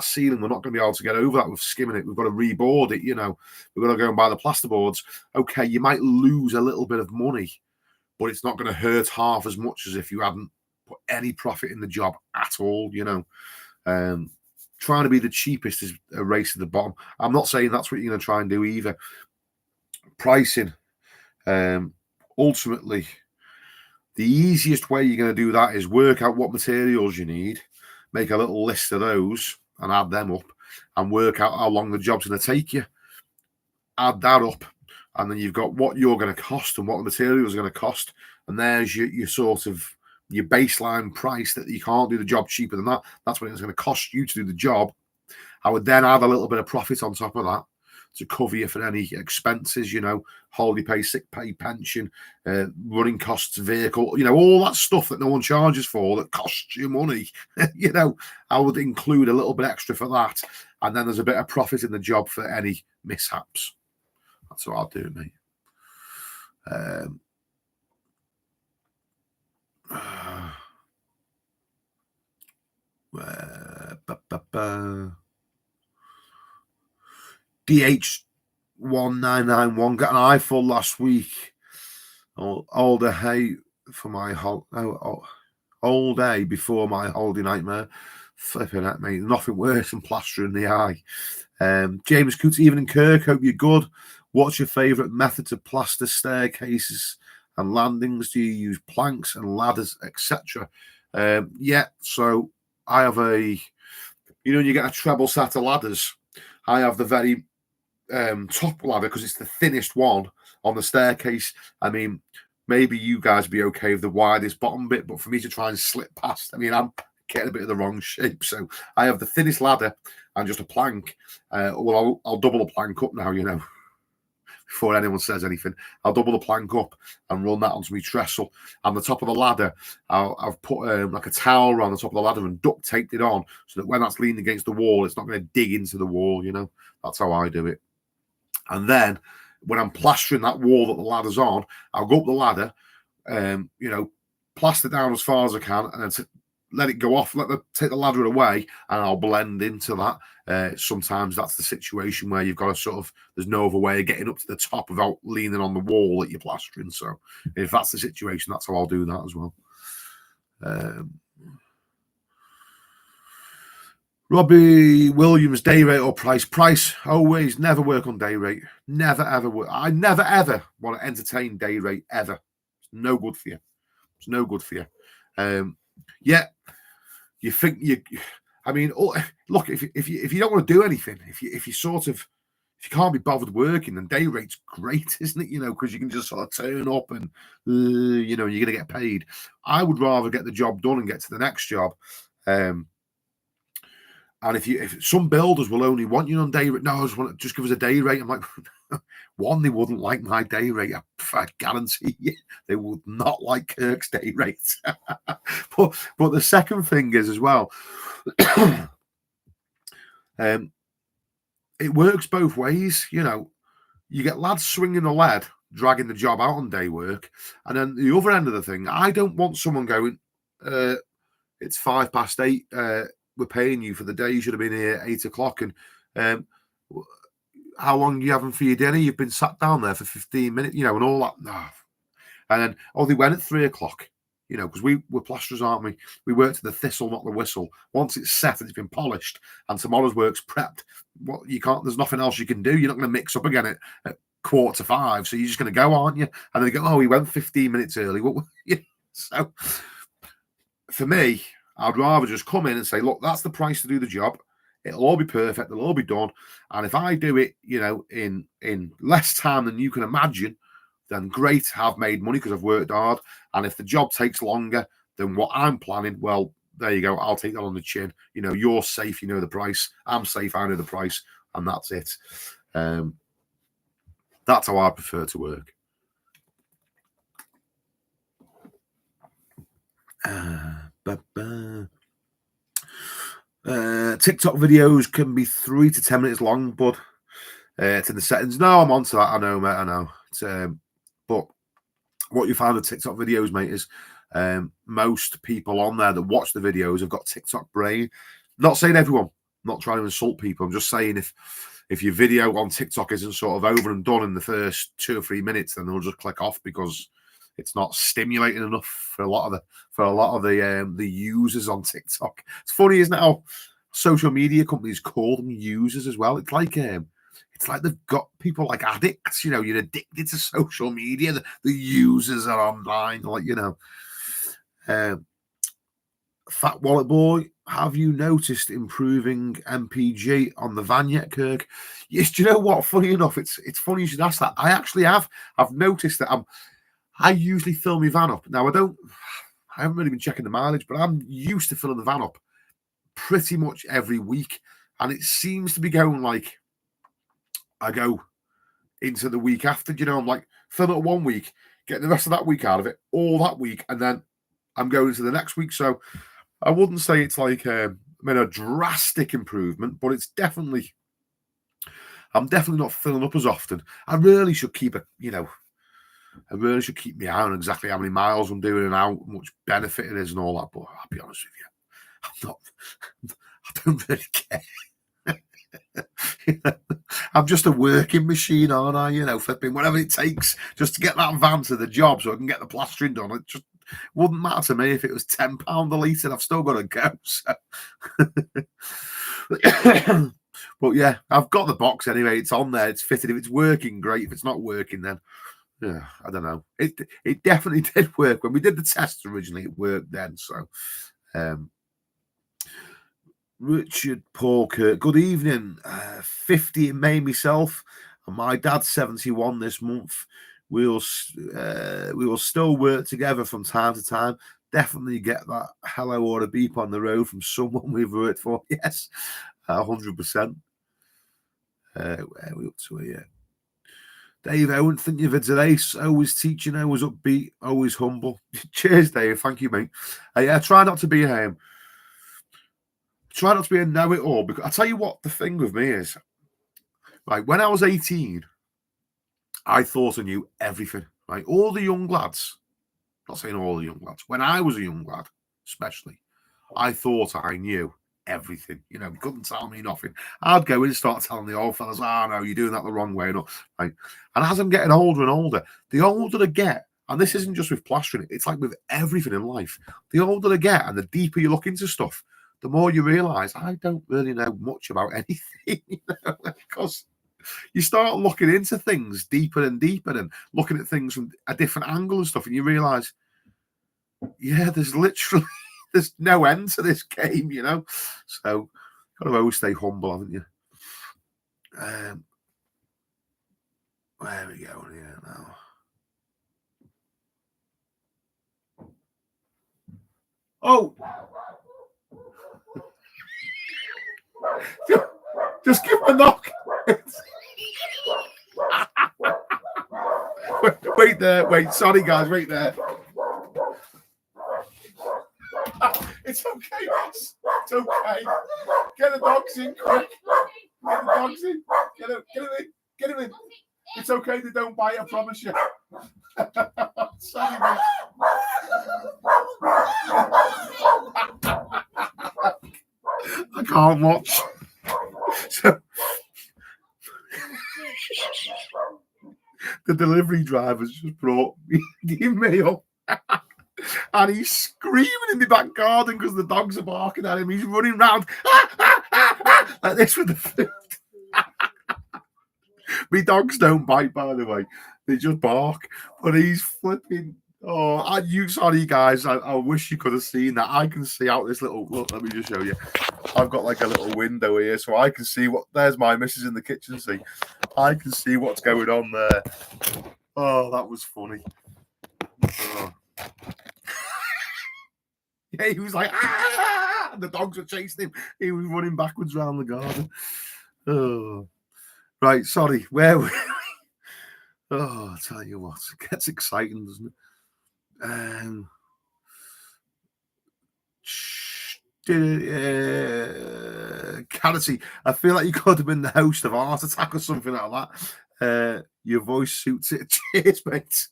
ceiling, we're not going to be able to get over that with skimming it. We've got to reboard it, we're going to go and buy the plasterboards. Okay, you might lose a little bit of money, but it's not going to hurt half as much as if you hadn't put any profit in the job at all, trying to be the cheapest is a race to the bottom. I'm not saying that's what you're going to try and do either. Pricing, ultimately, the easiest way you're going to do that is work out what materials you need, make a little list of those and add them up, and work out how long the job's going to take you. Add that up, and then you've got what you're going to cost and what the materials are going to cost, and there's your sort of your baseline price that you can't do the job cheaper than that. That's what it's going to cost you to do the job. I would then add a little bit of profit on top of that to cover you for any expenses, holiday pay, sick pay, pension, running costs, vehicle, all that stuff that no one charges for that costs you money. I would include a little bit extra for that. And then there's a bit of profit in the job for any mishaps. That's what I'll do, mate. DH1991 got an eyeful last week. All day for my all day before my holiday nightmare. Flipping at me, nothing worse than plastering the eye. James Coots, Evening Kirk, hope you're good. What's your favourite method to plaster staircases and landings? Do you use planks and ladders, etc.? So I have you get a treble set of ladders. I have the very top ladder because it's the thinnest one on the staircase. I mean, maybe you guys be okay with the widest bottom bit, but for me to try and slip past, I'm getting a bit of the wrong shape. So I have the thinnest ladder and just a plank. I'll double the plank up now, before anyone says anything. I'll double the plank up and run that onto my trestle. And the top of the ladder, I've put like a towel around the top of the ladder and duct taped it on so that when that's leaning against the wall, it's not going to dig into the wall, That's how I do it. And then when I'm plastering that wall that the ladder's on, I'll go up the ladder, plaster down as far as I can, and then let it go off, take the ladder away, and I'll blend into that. Sometimes that's the situation where you've got to there's no other way of getting up to the top without leaning on the wall that you're plastering. So if that's the situation, that's how I'll do that as well. Robbie Williams, day rate or price? Price, always. Never work on day rate. Never, ever work. I never, ever want to entertain day rate, ever. It's no good for you. It's no good for you. You think look, if you don't want to do anything, if you can't be bothered working, then day rate's great, isn't it? Because you can just sort of turn up and you're going to get paid. I would rather get the job done and get to the next job. And if some builders will only want you on day rate, no, just give us a day rate. I'm like, one, they wouldn't like my day rate. I guarantee you, they would not like Kirk's day rate. but the second thing is as well, it works both ways. You get lads swinging the lead, dragging the job out on day work, and then the other end of the thing, I don't want someone going, it's 8:05. We're paying you for the day. You should have been here at 8 o'clock. And how long are you having for your dinner? You've been sat down there for 15 minutes, and all that. No. And then, they went at 3 o'clock, because we're plasterers, aren't we? We work to the thistle, not the whistle. Once it's set and it's been polished and tomorrow's work's prepped, there's nothing else you can do. You're not going to mix up again at 4:45. So you're just going to go, aren't you? And then they go, we went 15 minutes early. So for me, I'd rather just come in and say, look, that's the price to do the job. It'll all be perfect. It'll all be done. And if I do it, in less time than you can imagine, then great, I've made money because I've worked hard. And if the job takes longer than what I'm planning, well, there you go. I'll take that on the chin. You're safe. You know the price. I'm safe. I know the price. And that's it. That's how I prefer to work. TikTok videos can be 3 to 10 minutes long, but it's in the settings. No, I'm onto that. I know, mate. I know. But what you find with TikTok videos, mate, is most people on there that watch the videos have got TikTok brain. Not saying everyone. Not trying to insult people. I'm just saying if your video on TikTok isn't sort of over and done in the first 2 or 3 minutes, then they'll just click off because it's not stimulating enough for a lot of the users on TikTok. It's funny, isn't it? social media companies call them users as well. It's like they've got people like addicts. You're addicted to social media. The users are online, like Fat Wallet Boy, have you noticed improving MPG on the van yet, Kirk? Yes, do you know what? Funny enough, it's funny you should ask that. I actually have. I've noticed that I usually fill my van up. Now I haven't really been checking the mileage, but I'm used to filling the van up pretty much every week. And it seems to be going like I go into the week after, I'm like filling it 1 week, getting the rest of that week out of it, all that week, and then I'm going into the next week. So I wouldn't say it's like a drastic improvement, but it's I'm definitely not filling up as often. I really should keep I really should keep my eye on exactly how many miles I'm doing and how much benefit it is and all that. But I'll be honest with you, I don't really care. I'm just a working machine, aren't I? Flipping whatever it takes just to get that van to the job so I can get the plastering done. It just wouldn't matter to me if it was £10 a litre. I've still got to go. So. But yeah, I've got the box anyway. It's on there. It's fitted. If it's working, great. If it's not working, then yeah, I don't know. It definitely did work when we did the test originally. It worked then. So, Richard Porker, good evening. 50 in May myself, and my dad's 71 this month. We will still work together from time to time. Definitely get that hello or a beep on the road from someone we've worked for. Yes, 100%. Where are we up to here? Dave, I wouldn't think you've today. Always teaching, always upbeat, always humble. Cheers, Dave. Thank you, mate. I try not to be a know-it-all, because I tell you what the thing with me is. Right, when I was 18, I thought I knew everything. Right, all the young lads. Not saying all the young lads. When I was a young lad, especially, I thought I knew everything. You couldn't tell me nothing. I'd go in and start telling the old fellas, no, you're doing that the wrong way. Right? And as I'm getting older and older, the older I get, and this isn't just with plastering, it's like with everything in life, the older I get and the deeper you look into stuff, the more you realise I don't really know much about anything, because you start looking into things deeper and deeper and looking at things from a different angle and stuff, and you realise, yeah, there's no end to this game, So, got to always stay humble, haven't you? Where are we going here now? Oh! Just give him a knock. Wait there. Wait, sorry, guys. Wait there. It's okay, Ross. It's okay. Get the dogs in quick. Get the dogs in. Get him in. Get him in. It's okay. They don't bite, I promise you. Sorry, mate. I can't watch. So, the delivery driver's just brought me the email. And he's screaming in the back garden because the dogs are barking at him. He's running around like this with the food. My dogs don't bite, by the way. They just bark. But he's flipping. Oh, sorry, guys. I wish you could have seen that. I can see out this little. Look, let me just show you. I've got like a little window here, so I can see what. There's my missus in the kitchen. See, I can see what's going on there. Oh, that was funny. Oh. Yeah, he was like, and the dogs were chasing him. He was running backwards around the garden. Oh, right. Sorry. Where were we? Oh, I'll tell you what, it gets exciting, doesn't it? Carroty, I feel like you could have been the host of Heart Attack or something like that. Your voice suits it. Cheers, mate.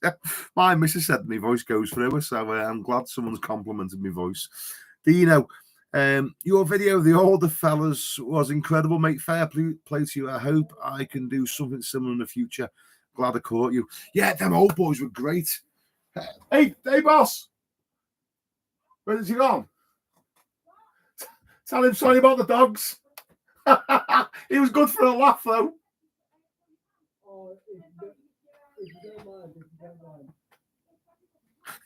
My missus said my voice goes through her, so I'm glad someone's complimented my voice. Dino, your video of the older fellas was incredible, mate. Fair play to you. I hope I can do something similar in the future. Glad I caught you. Yeah, them old boys were great. Hey, boss. Where's he gone? Tell him sorry about the dogs. He was good for a laugh, though.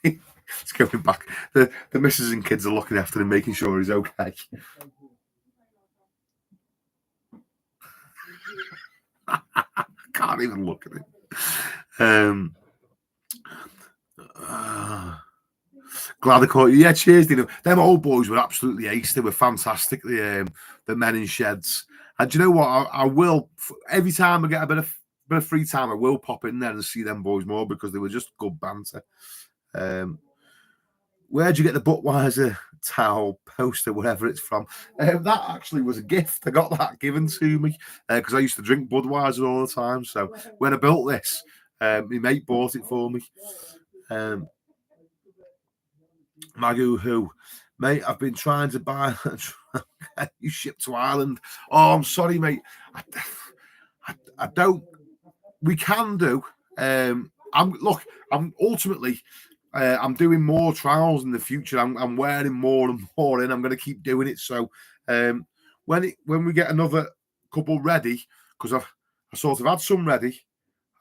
He's going back. The missus and kids are looking after him, making sure he's okay. Can't even look at him. Glad I caught you. Yeah, cheers, Dino. Them old boys were absolutely ace. They were fantastic. The men in sheds. And do you know what? I will, every time I get a bit of free time, I will pop in there and see them boys more because they were just good banter. Where'd you get the Budweiser towel poster, whatever it's from? That actually was a gift. I got that given to me because I used to drink Budweiser all the time. So when I built this, my mate bought it for me. Magoo, who, mate, I've been trying to buy you ship to Ireland. Oh, I'm sorry, mate. I don't. We can do. I'm ultimately. I'm doing more trials in the future. I'm wearing more and more in. I'm going to keep doing it. So when we get another couple ready, because I sort of had some ready,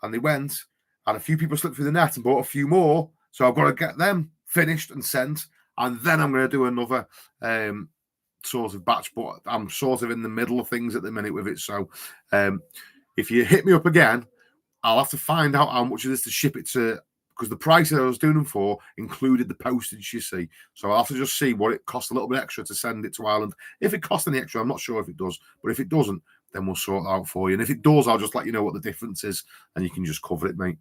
and they went, and a few people slipped through the net and bought a few more. So I've got to get them finished and sent, and then I'm going to do another sort of batch. But I'm sort of in the middle of things at the minute with it. So if you hit me up again, I'll have to find out how much it is to ship it to, because the price that I was doing them for included the postage, you see. So I'll have to just see what it costs a little bit extra to send it to Ireland. If it costs any extra, I'm not sure if it does. But if it doesn't, then we'll sort it out for you. And if it does, I'll just let you know what the difference is, and you can just cover it, mate.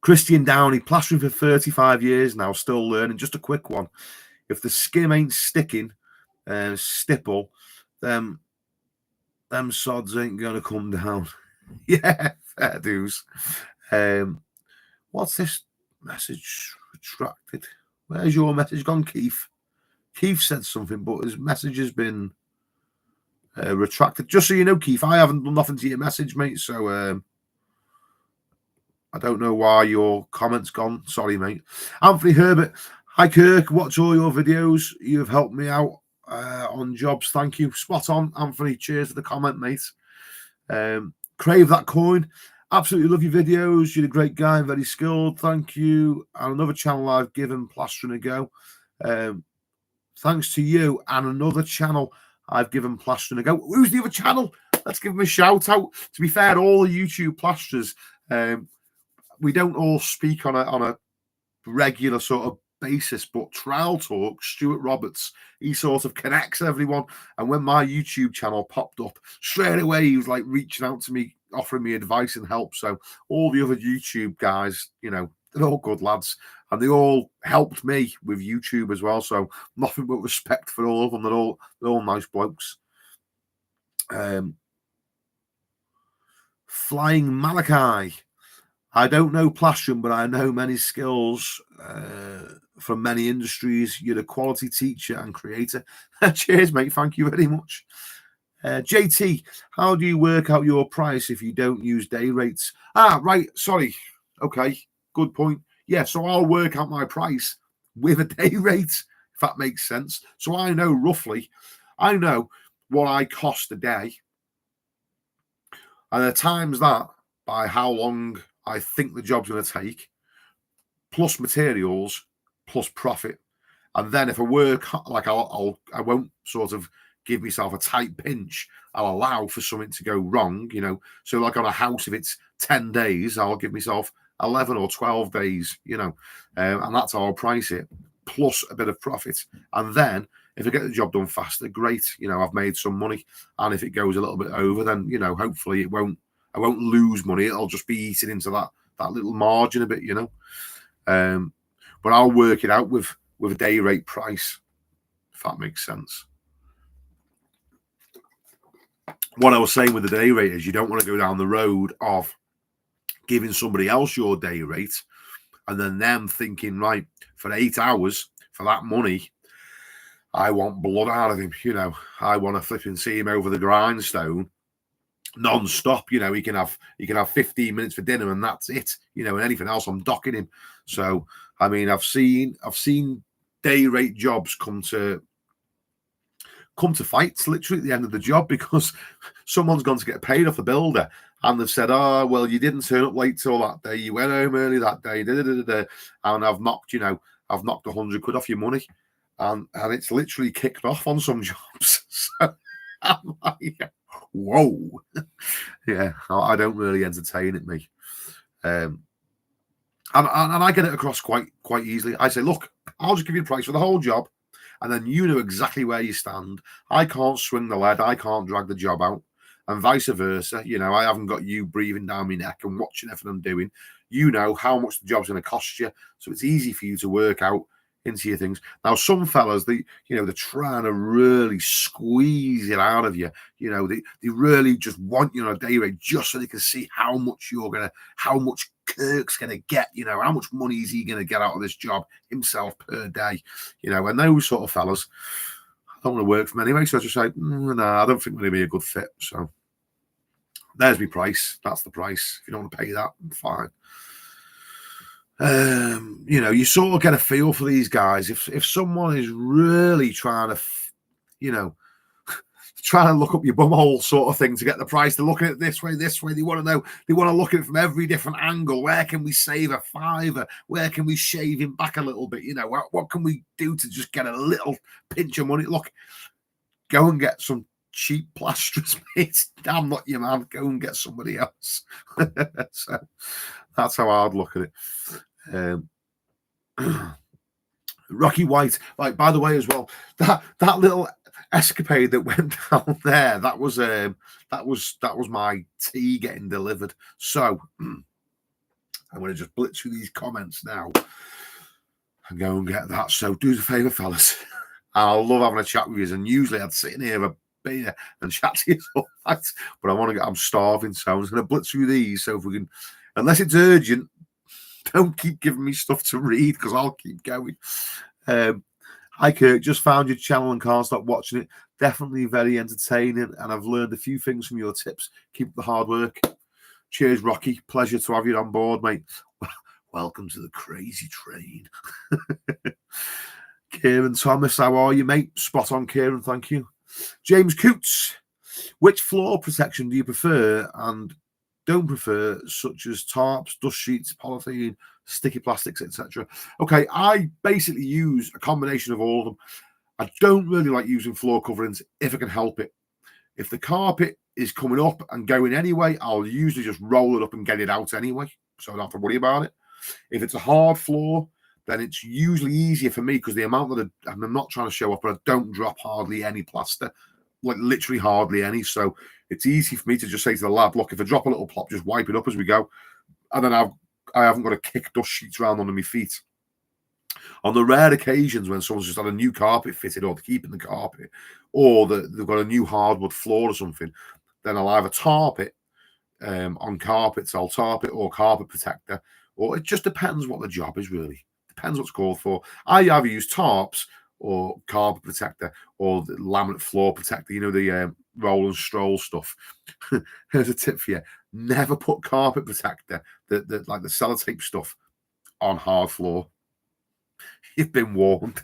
Christian Downey, plastering for 35 years now, still learning. Just a quick one. If the skim ain't sticking, stipple, them sods ain't going to come down. Yeah, fair dues. What's this message retracted? Where's your message gone, Keith? Keith said something, but his message has been retracted. Just so you know, Keith, I haven't done nothing to your message, mate. So I don't know why your comment's gone. Sorry, mate. Anthony Herbert. Hi, Kirk. Watch all your videos. You've helped me out on jobs. Thank you. Spot on, Anthony. Cheers for the comment, mate. Crave that coin. Absolutely love your videos. You're a great guy and very skilled. Thank you. And another channel I've given plastering a go. Thanks to you. And another channel I've given plastering a go. Who's the other channel? Let's give them a shout out. To be fair, all the YouTube plasterers, we don't all speak on a regular sort of basis, but Trial Talk, Stuart Roberts, he sort of connects everyone. And when my YouTube channel popped up, straight away he was like reaching out to me, offering me advice and help. So all the other YouTube guys, you know, they're all good lads, and they all helped me with YouTube as well. So nothing but respect for all of them. They're all nice blokes. Flying Malachi. I don't know plastering, but I know many skills from many industries. You're a quality teacher and creator. Cheers, mate. Thank you very much. JT, how do you work out your price if you don't use day rates? Right. Sorry. Okay. Good point. Yeah. So I'll work out my price with a day rate, if that makes sense. So I know roughly, I know what I cost a day. And I times that by how long I think the job's going to take, plus materials, plus profit. And then if I work, like I won't sort of give myself a tight pinch. I'll allow for something to go wrong, you know. So like on a house, if it's 10 days, I'll give myself 11 or 12 days, you know. And that's how I'll price it, plus a bit of profit. And then if I get the job done faster, great. You know, I've made some money. And if it goes a little bit over, then, you know, hopefully I won't lose money. It'll just be eating into that little margin a bit, you know. But I'll work it out with a day rate price, if that makes sense. What I was saying with the day rate is you don't want to go down the road of giving somebody else your day rate and then them thinking, right, for 8 hours, for that money, I want blood out of him, you know. I want to flip and see him over the grindstone non-stop. You know, he can have 15 minutes for dinner and that's it, you know, and anything else I'm docking him. So I mean, I've seen day rate jobs come to come to fights literally at the end of the job because someone's gone to get paid off the builder and they've said, oh, well, you didn't turn up late till that day. You went home early that day. And I've knocked, I've knocked 100 quid off your money. And it's literally kicked off on some jobs. So I'm like, whoa. Yeah, I don't really entertain it, me. And I get it across quite easily. I say, look, I'll just give you the price for the whole job. And then you know exactly where you stand. I can't swing the lead. I can't drag the job out. And vice versa. I haven't got you breathing down my neck and watching everything I'm doing. You know how much the job's going to cost you. So it's easy for you to work out into your things. Now, some fellas, they're trying to really squeeze it out of you. They really just want you on a day rate just so they can see how much Kirk's gonna get, how much money is he gonna get out of this job himself per day, and those sort of fellas, I don't want to work for them anyway. So I just say, no, I don't think I'm gonna be a good fit. So there's my price. That's the price. If you don't want to pay that, fine. You sort of get a feel for these guys. If someone is really trying to, trying to look up your bumhole sort of thing to get the price, they're looking at it this way. They want to know, they want to look at it from every different angle. Where can we save a fiver? Where can we shave him back a little bit? What can we do to just get a little pinch of money? Look, go and get some cheap plasterers, mate. I'm not your man. Go and get somebody else. So that's how I'd look at it. Rocky White, like, by the way, as well, that little escapade that went down there, that was my tea getting delivered. So I'm going to just blitz through these comments now and go and get that. So do us a favour, fellas. I love having a chat with you, and usually I'd sit in here a beer and chat to you all night, but I'm starving, so I'm just going to blitz through these. So if we can, unless it's urgent, don't keep giving me stuff to read because I'll keep going. Hi Kirk, just found your channel and can't stop watching it. Definitely very entertaining, and I've learned a few things from your tips. Keep up the hard work. Cheers, Rocky. Pleasure to have you on board, mate. Welcome to the crazy train. Kieran Thomas, how are you, mate? Spot on, Kieran. Thank you. James Coots, which floor protection do you prefer and don't prefer, such as tarps, dust sheets, polythene, sticky plastics, etc.? Okay, I basically use a combination of all of them. I don't really like using floor coverings if I can help it. If the carpet is coming up and going anyway, I'll usually just roll it up and get it out anyway, so I don't have to worry about it. If it's a hard floor, then it's usually easier for me because the amount that I'm not trying to show off, but I don't drop hardly any plaster, like literally hardly any. So it's easy for me to just say to the lad, look, if I drop a little plop, just wipe it up as we go. And then I haven't got to kick dust sheets around under my feet. On the rare occasions when someone's just had a new carpet fitted, or they're keeping the carpet, or they've got a new hardwood floor or something, then I'll either tarp it on carpets, I'll tarp it, or carpet protector, or it just depends what the job is, really. Depends what's called for. I either use tarps or carpet protector or the laminate floor protector, the roll and stroll stuff. Here's a tip for you. Never put carpet protector, the like the sellotape stuff, on hard floor. You've been warned.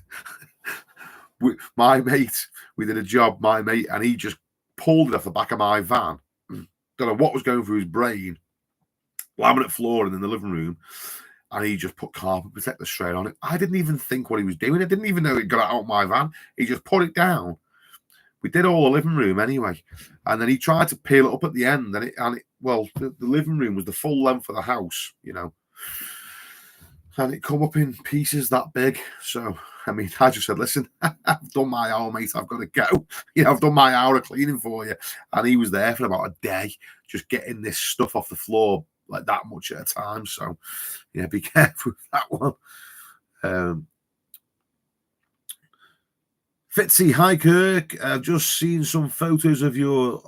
My mate, we did a job, and he just pulled it off the back of my van. Don't know what was going through his brain. Laminate flooring in the living room, and he just put carpet protector straight on it. I didn't even think what he was doing. I didn't even know he got it out of my van. He just put it down. We did all the living room anyway, and then he tried to peel it up at the end, the living room was the full length of the house, and it come up in pieces that big. So I just said, listen, I've done my hour, mate. I've got to go. I've done my hour of cleaning for you. And he was there for about a day, just getting this stuff off the floor like that much at a time. So yeah, be careful with that one. Fitzy, hi Kirk. I've just seen some photos of your.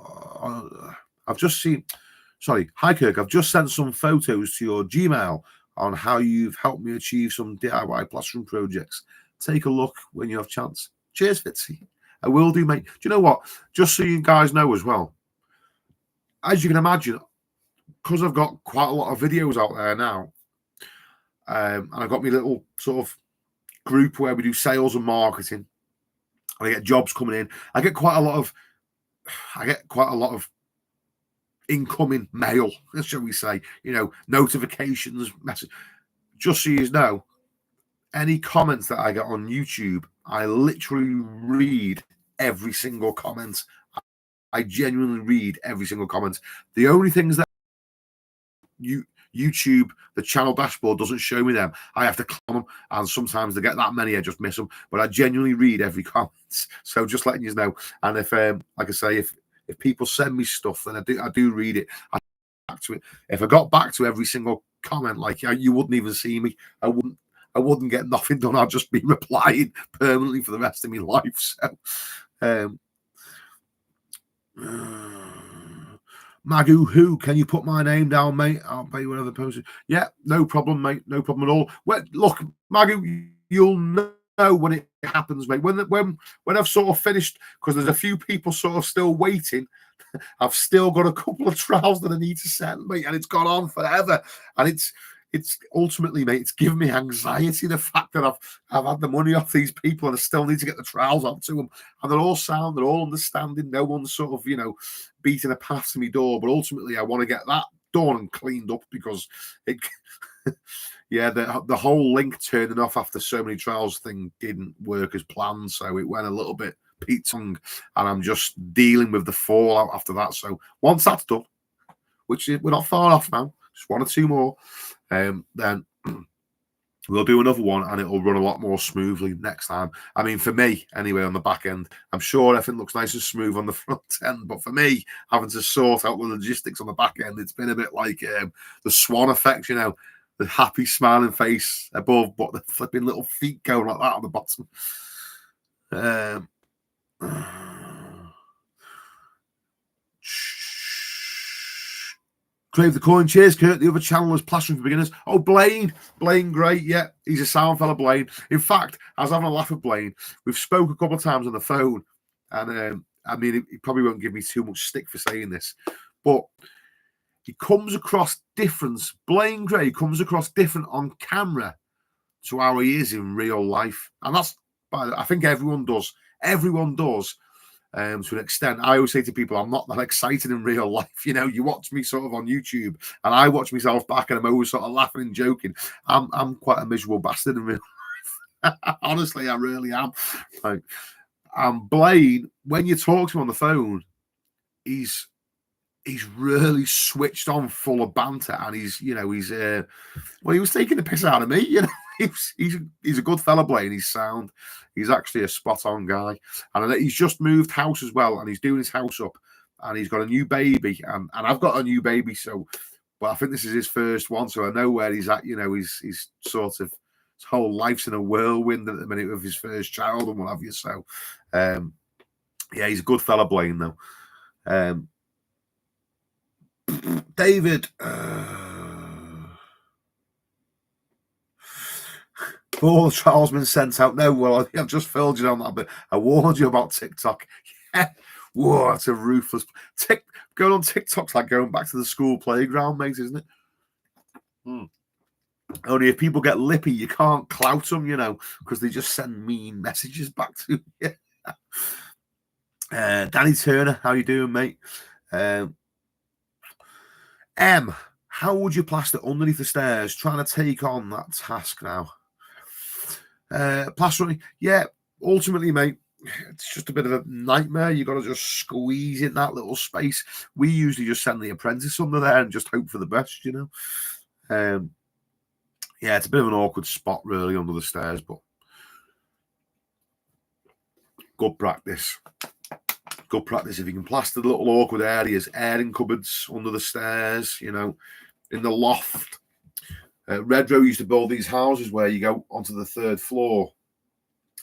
Hi Kirk. I've just sent some photos to your Gmail on how you've helped me achieve some DIY plastering projects. Take a look when you have chance. Cheers, Fitzy. I will do, mate. Do you know what? Just so you guys know as well, as you can imagine, because I've got quite a lot of videos out there now, and I've got my little sort of group where we do sales and marketing. I get jobs coming in. I get quite a lot of incoming mail, shall we say, notifications, message. Just so you know, any comments that I get on YouTube, I literally read every single comment. I genuinely read every single comment. The only things that YouTube, the channel dashboard, doesn't show me them. I have to click on them, and sometimes they get that many, I just miss them. But I genuinely read every comment. So just letting you know. And if, like I say, if people send me stuff, then I do read it. I back to it. If I got back to every single comment, like you wouldn't even see me. I wouldn't get nothing done. I'd just be replying permanently for the rest of my life. So, Magu, who can you put my name down, mate? I'll pay you another post. Yeah, no problem, mate. No problem at all. Well, look, Magu, you'll know when it happens, mate. When I've sort of finished, because there's a few people sort of still waiting. I've still got a couple of trials that I need to send, mate, and it's gone on forever. And it's ultimately, mate, it's given me anxiety, the fact that I've had the money off these people and I still need to get the trials onto them. And they're all sound, they're all understanding. No one's sort of, beating a path to my door. But ultimately, I want to get that done and cleaned up, because it, yeah, the whole link turning off after so many trials thing didn't work as planned. So it went a little bit Pete's tongue, and I'm just dealing with the fallout after that. So once that's done, which we're not far off now, just one or two more, then we'll do another one, and it'll run a lot more smoothly next time. I mean, for me, anyway, on the back end, I'm sure everything looks nice and smooth on the front end, but for me, having to sort out the logistics on the back end, it's been a bit like the swan effect, the happy smiling face above, but the flipping little feet going like that on the bottom. Crave the coin. Cheers, Kurt. The other channel is Plastering for Beginners. Oh, Blaine, great. Yeah, he's a sound fella, Blaine. In fact, I was having a laugh at Blaine. We've spoke a couple of times on the phone, and I mean, he probably won't give me too much stick for saying this, but he comes across different. Blaine Gray comes across different on camera to how he is in real life, and that's. I think everyone does. Everyone does. To an extent, I always say to people, I'm not that excited in real life. You watch me sort of on YouTube, and I watch myself back, and I'm always sort of laughing and joking. I'm quite a miserable bastard in real life. Honestly, I really am. Like, Blaine, when you talk to him on the phone, he's really switched on, full of banter, and he was taking the piss out of me. He's a good fella, Blaine. He's sound. He's actually a spot on guy, and he's just moved house as well, and he's doing his house up, and he's got a new baby, and I've got a new baby, so. But I think this is his first one, so I know where he's at. He's sort of, his whole life's in a whirlwind at the minute with his first child and what have you. So, yeah, he's a good fella, Blaine, though. David. All the trials been sent out. No, well, I've just filled you on that bit. I warned you about TikTok. Yeah. Whoa, that's a ruthless. Going on TikTok's like going back to the school playground, mate, isn't it? Only if people get lippy, you can't clout them, because they just send mean messages back to you. Danny Turner, how you doing, mate? How would you plaster underneath the stairs? Trying to take on that task now. Plastering, yeah, ultimately, mate, it's just a bit of a nightmare. You got to just squeeze in that little space. We usually just send the apprentice under there and just hope for the best, yeah, it's a bit of an awkward spot, really, under the stairs, but good practice. Good practice if you can plaster the little awkward areas, airing cupboards under the stairs, in the loft. Redrow used to build these houses where you go onto the third floor,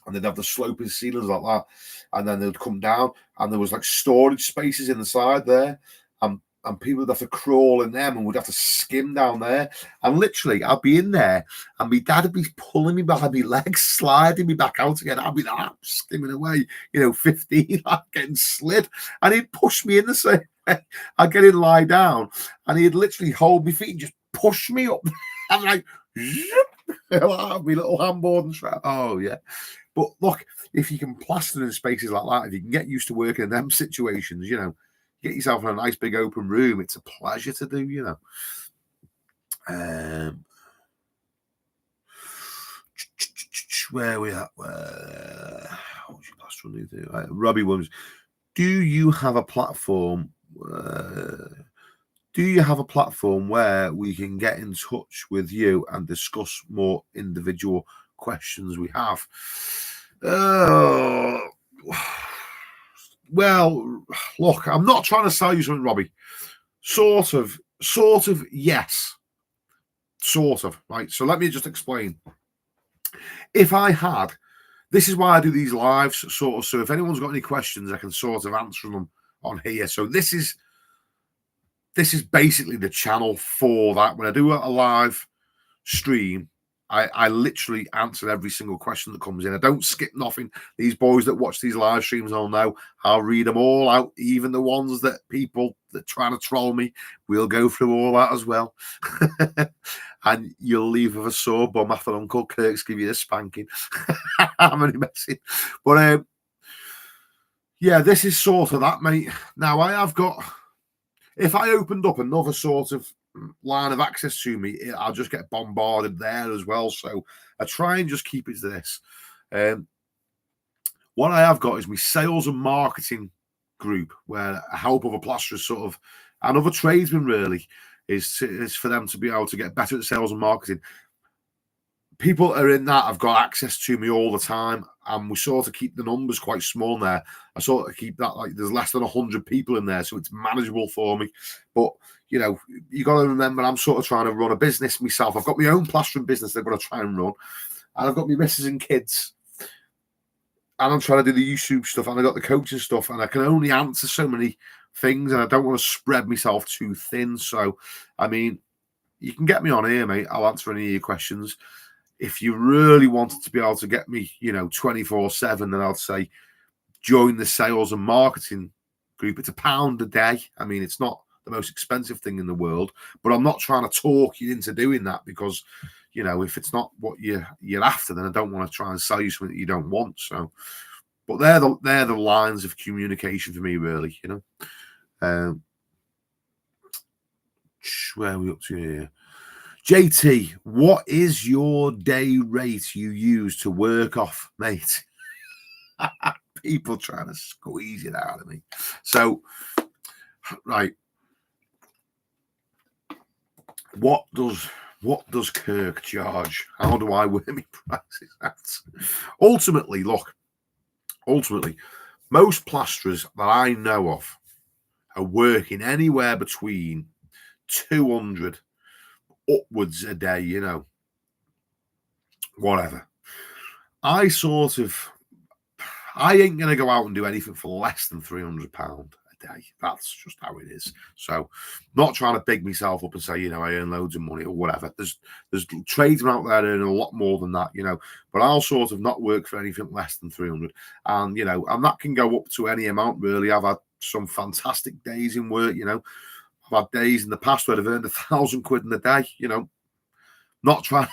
and they'd have the sloping ceilings like that, and then they'd come down, and there was like storage spaces in the side there, and people would have to crawl in them and would have to skim down there. And literally, I'd be in there, and my dad would be pulling me by my legs, sliding me back out again. I'd be like, skimming away, 15, like getting slid. And he'd push me in the same way. I'd get in, lie down, and he'd literally hold my feet and just push me up. I'm like, my little handboard and strap. Oh, yeah. But look, if you can plaster in spaces like that, if you can get used to working in them situations, you know, get yourself in a nice big open room. It's a pleasure to do, you know. Where are we at? What was your last one? Robbie Williams. Do you have a platform? Do you have a platform where we can get in touch with you and discuss more individual questions we have? Well, look, I'm not trying to sell you something, Robbie. Sort of, yes. Sort of, right? So let me just explain. If I had, this is why I do these lives, sort of, so if anyone's got any questions, I can sort of answer them on here. So this is basically the channel for that. When I do a live stream, I literally answer every single question that comes in. I don't skip nothing. These boys that watch these live streams all know I'll read them all out, even the ones that people that trying to troll me. We'll go through all that as well. And you'll leave with a sore bum after Uncle Kirk's give you a spanking. I'm only messing. But yeah, this is sort of that, mate. Now I have got, if I opened up another sort of line of access to me, I'll just get bombarded there as well. So I try and just keep it to this. What I have got is my sales and marketing group, where I help other plasterers sort of, and other tradesmen really, is for them to be able to get better at sales and marketing. People are in that have got access to me all the time, and we sort of keep the numbers quite small there. I sort of keep that, like, there's less than 100 people in there, so it's manageable for me. But you know, you got to remember, I'm sort of trying to run a business myself. I've got my own plastering business that I'm going to try and run, and I've got my missus and kids, and I'm trying to do the YouTube stuff, and I got the coaching stuff, and I can only answer so many things, and I don't want to spread myself too thin. So, I mean, you can get me on here, mate. I'll answer any of your questions. If you really wanted to be able to get me, you know, 24/7, then I'd say join the sales and marketing group. It's £1 a day. I mean, it's not the most expensive thing in the world, but I'm not trying to talk you into doing that, because, you know, if it's not what you're after, then I don't want to try and sell you something that you don't want. So, but they're the lines of communication for me, really, you know. Where are we up to here? JT, what is your day rate you use to work off, mate? People trying to squeeze it out of me. So, right. What does Kirk charge? How do I work my prices out? Ultimately, most plasterers that I know of are working anywhere between 200 upwards a day, you know, whatever. I ain't going to go out and do anything for less than £300 a day. That's just how it is. So, not trying to big myself up and say, you know, I earn loads of money or whatever. There's tradesmen out there earning a lot more than that, you know, but I'll sort of not work for anything less than 300. And, you know, and that can go up to any amount, really. I've had some fantastic days in work, you know. I've had days in the past where I've earned £1,000 in a day, you know. Not trying.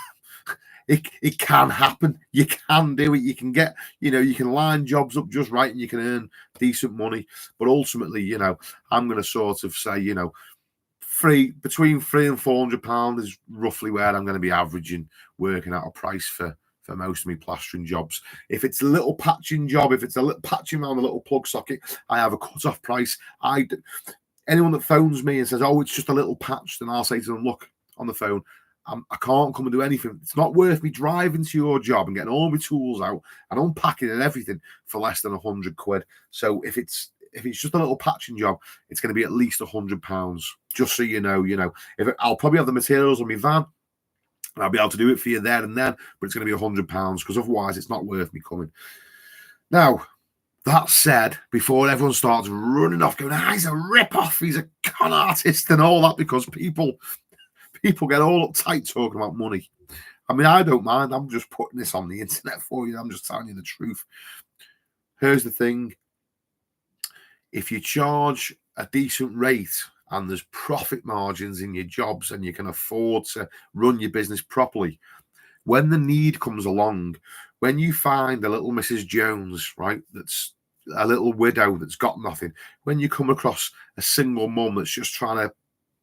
It can happen. You can do it. You can get, you know, you can line jobs up just right and you can earn decent money. But ultimately, you know, I'm going to sort of say, you know, between £300 and £400 is roughly where I'm going to be averaging, working out a price for most of my plastering jobs. If it's a little patching job, if it's a little patching around a little plug socket, I have a cut-off price. Anyone that phones me and says, oh, it's just a little patch, then I'll say to them, look, on the phone, I can't come and do anything. It's not worth me driving to your job and getting all my tools out and unpacking and everything for less than £100. So if it's just a little patching job, it's going to be at least £100. Just so you know, I'll probably have the materials on my van and I'll be able to do it for you there and then, but it's going to be £100 because otherwise it's not worth me coming. Now, that said, before everyone starts running off, going, he's a rip-off, he's a con artist and all that, because people get all uptight talking about money. I mean, I don't mind. I'm just putting this on the internet for you. I'm just telling you the truth. Here's the thing. If you charge a decent rate and there's profit margins in your jobs and you can afford to run your business properly, when the need comes along, when you find a little Mrs. Jones, right, that's a little widow that's got nothing, when you come across a single mum that's just trying to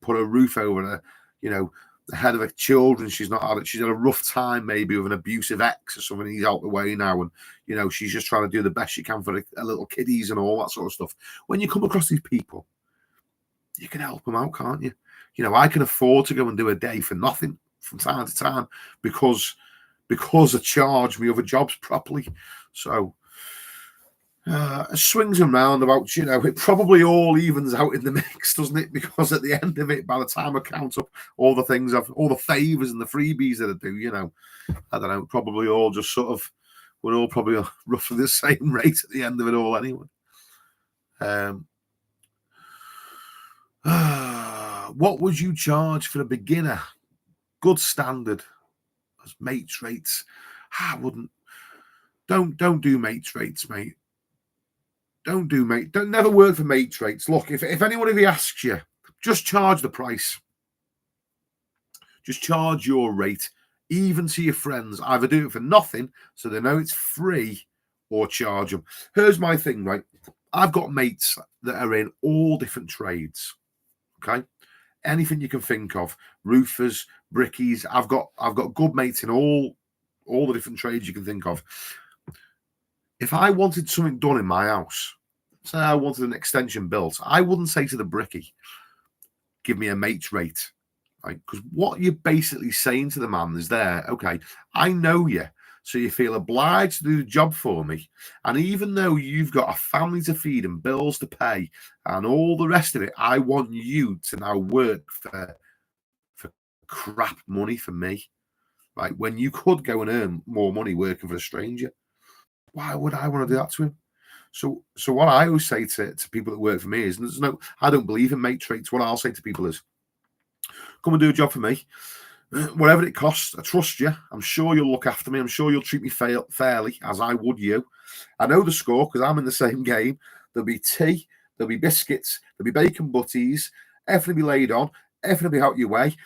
put a roof over her, you know, the head of her children, she's had a rough time maybe with an abusive ex or something, he's out the way now, and you know, she's just trying to do the best she can for a little kiddies and all that sort of stuff. When you come across these people, you can help them out, can't you? You know, I can afford to go and do a day for nothing from time to time because they charge me other jobs properly. So swings and roundabouts, you know, it probably all evens out in the mix, doesn't it? Because at the end of it, by the time I count up all the things, all the favors and the freebies that I do, you know, I don't know, probably all just sort of, we're all probably roughly the same rate at the end of it all anyway. What would you charge for a beginner? Good standard as mates rates. I wouldn't. Don't do mates rates, mate. Don't never work for mates rates. Look, if anybody asks you, just charge the price. Just charge your rate, even to your friends. Either do it for nothing, so they know it's free, or charge them. Here's my thing, right? I've got mates that are in all different trades. Okay, anything you can think of, roofers, brickies. I've got good mates in all the different trades you can think of. If I wanted something done in my house, say I wanted an extension built, I wouldn't say to the brickie, give me a mate's rate, right? Because what you're basically saying to the man is there, okay, I know you, so you feel obliged to do the job for me. And even though you've got a family to feed and bills to pay and all the rest of it, I want you to now work for crap money for me, right? When you could go and earn more money working for a stranger. Why would I want to do that to him? So what I always say to people that work for me is, I don't believe in mate traits. What I'll say to people is, come and do a job for me. Whatever it costs, I trust you. I'm sure you'll look after me. I'm sure you'll treat me fairly, as I would you. I know the score because I'm in the same game. There'll be tea, there'll be biscuits, there'll be bacon butties, everything will be laid on, everything will be out your way.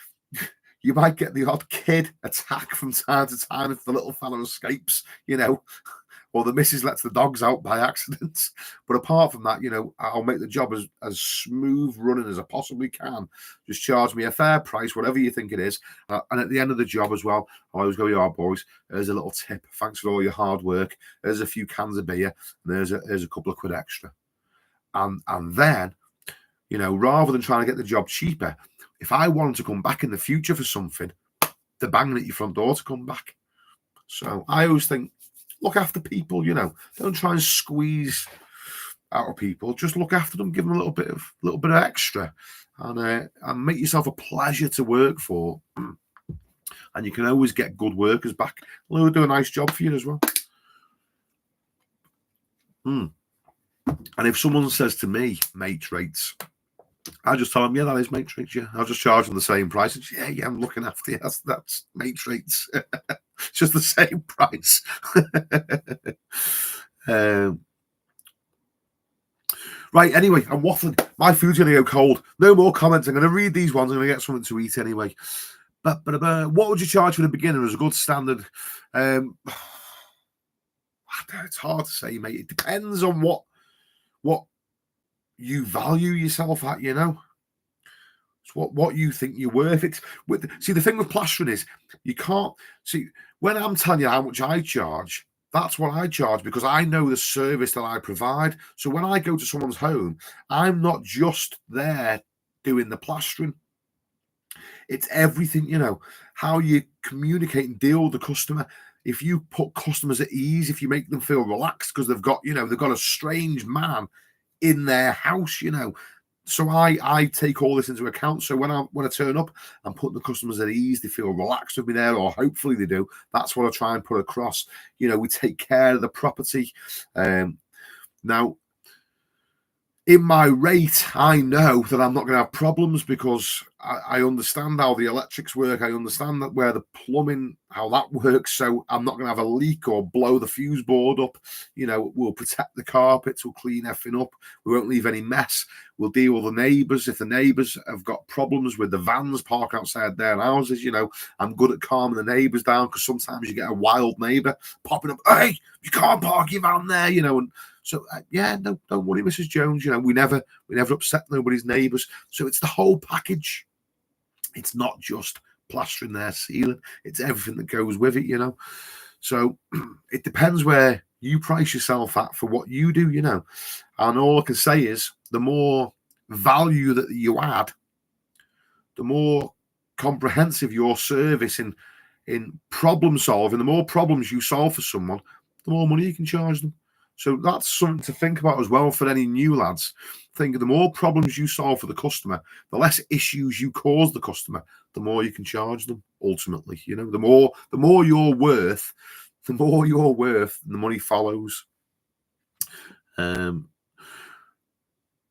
You might get the odd kid attack from time to time if the little fellow escapes, you know, or the missus lets the dogs out by accident. But apart from that, you know, I'll make the job as smooth running as I possibly can. Just charge me a fair price, whatever you think it is. And at the end of the job as well, I always go, yeah, boys, there's a little tip. Thanks for all your hard work. There's a few cans of beer, and there's a couple of quid extra. And then, you know, rather than trying to get the job cheaper, if I wanted to come back in the future for something, they're banging at your front door to come back. So I always think, look after people, you know. Don't try and squeeze out of people. Just look after them, give them a little bit of extra, and make yourself a pleasure to work for. And you can always get good workers back. They'll do a nice job for you as well. And if someone says to me, mate rates, I just tell them, yeah, that is mate rates. Yeah, I'll just charge them the same price. And yeah, I'm looking after you. That's mate rates. It's just the same price. Right, anyway, I'm waffling. My food's going to go cold. No more comments. I'm going to read these ones. I'm going to get something to eat anyway. But what would you charge for the beginner as a good standard? It's hard to say, mate. It depends on what you value yourself at, you know. It's what you think you're worth. See, the thing with plastering is you can't see when I'm telling you how much I charge. That's what I charge because I know the service that I provide. So when I go to someone's home, I'm not just there doing the plastering. It's everything, you know, how you communicate and deal with the customer. If you put customers at ease, if you make them feel relaxed because they've got a strange man in their house, you know. So I take all this into account. So when I turn up, I'm putting the customers at ease. They feel relaxed with me there, or hopefully they do. That's what I try and put across. You know, we take care of the property. Now, in my rate, I know that I'm not going to have problems because I understand how the electrics work. I understand that where the plumbing, how that works. So I'm not going to have a leak or blow the fuse board up. You know, we'll protect the carpets. We'll clean everything up. We won't leave any mess. We'll deal with the neighbours. If the neighbours have got problems with the vans parked outside their houses, you know, I'm good at calming the neighbours down, because sometimes you get a wild neighbour popping up. Hey, you can't park your van there, you know. And so, yeah, no, don't worry, Mrs. Jones. You know, we never upset nobody's neighbours. So it's the whole package. It's not just plastering their ceiling, it's everything that goes with it, you know. So it depends where you price yourself at for what you do, you know. And all I can say is the more value that you add, the more comprehensive your service in problem solving, the more problems you solve for someone, the more money you can charge them. So that's something to think about as well for any new lads. Think of the more problems you solve for the customer, the less issues you cause the customer, the more you can charge them ultimately. You know, the more you're worth, the money follows. Daniel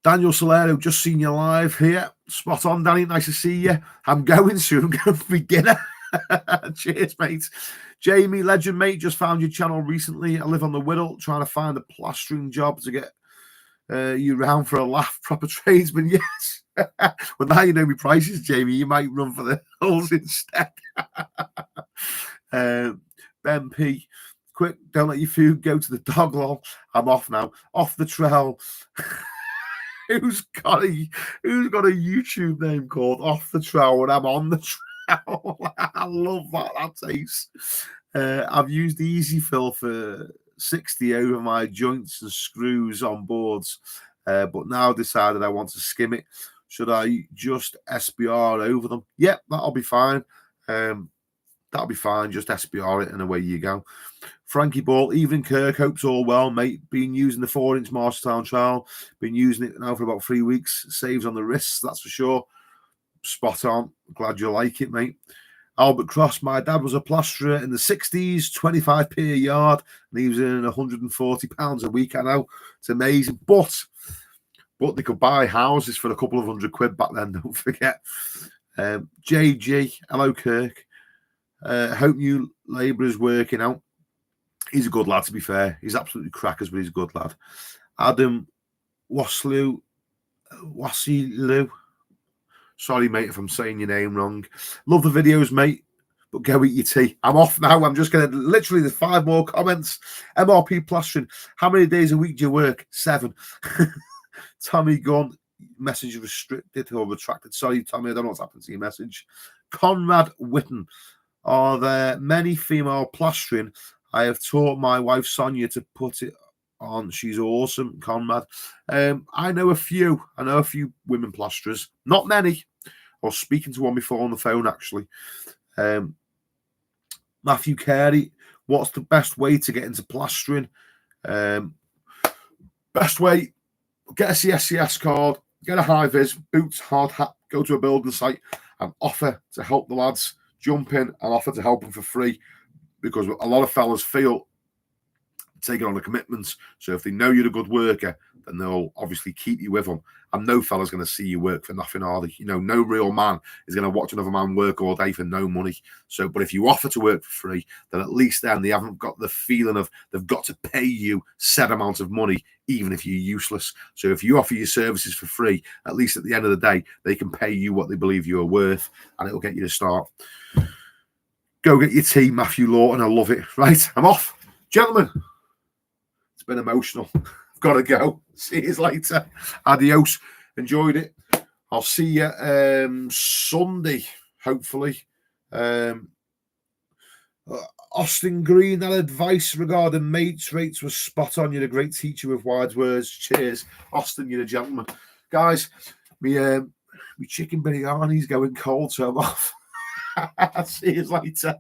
Solero, just seen you live here. Spot on, Danny. Nice to see you. I'm going soon. I'm going for dinner. Cheers, mate. Jamie, legend, mate. Just found your channel recently. I live on the Whittle, trying to find a plastering job to get you round for a laugh. Proper tradesman, yes. Well, now you know my prices, Jamie. You might run for the hills instead. Ben P. Quick, don't let your food go to the dog, lol. I'm off now. Off the trail. Who's got a YouTube name called Off the Trail and I'm on the trail? I love that. That's ace. I've used Easy Fill for 60 over my joints and screws on boards, but now decided I want to skim it. Should I just SBR over them? Yep, that'll be fine. That'll be fine. Just SBR it and away you go. Frankie Ball, evening Kirk, hopes all well, mate. Been using the 4-inch Marshalltown trowel. Been using it now for about 3 weeks. Saves on the wrists, that's for sure. Spot on. Glad you like it, mate. Albert Cross, my dad was a plasterer in the 60s, 25p a yard, and he was earning £140 a week. I know, it's amazing. But they could buy houses for a couple of £100 back then, don't forget. JG, hello, Kirk. Hope new labourer's working out. He's a good lad, to be fair. He's absolutely crackers, but he's a good lad. Adam Wassilu. Sorry, mate, if I'm saying your name wrong. Love the videos, mate, but go eat your tea. I'm off now. I'm just going to, literally, there's 5 more comments. MRP plastering. How many days a week do you work? 7. Tommy Gunn, message restricted or retracted. Sorry, Tommy, I don't know what's happened to your message. Conrad Witten. Are there many female plastering? I have taught my wife Sonia to put it on. She's awesome, Conrad. I know a few. I know a few women plasterers. Not many. I was speaking to one before on the phone, actually. Matthew Carey, what's the best way to get into plastering? Best way, get a CSCS card, get a high-vis, boots, hard hat, go to a building site and offer to help the lads, jump in and offer to help them for free, because a lot of fellas feel taking on the commitments. So if they know you're a good worker, then they'll obviously keep you with them. And no fella's going to see you work for nothing, are they? You know, no real man is going to watch another man work all day for no money. So, but if you offer to work for free, then at least then they haven't got the feeling of they've got to pay you set amount of money, even if you're useless. So if you offer your services for free, at least at the end of the day, they can pay you what they believe you are worth, and it'll get you to start. Go get your tea, Matthew Lawton. I love it. Right, I'm off. Gentlemen, it's been emotional. I've got to go. See you later. Adios. Enjoyed it. I'll see you Sunday, hopefully. Austin Green, that advice regarding mates rates was spot on. You're a great teacher with wise words. Cheers. Austin, you're a gentleman. Guys, me chicken biryani's going cold, so I'm off. See you later.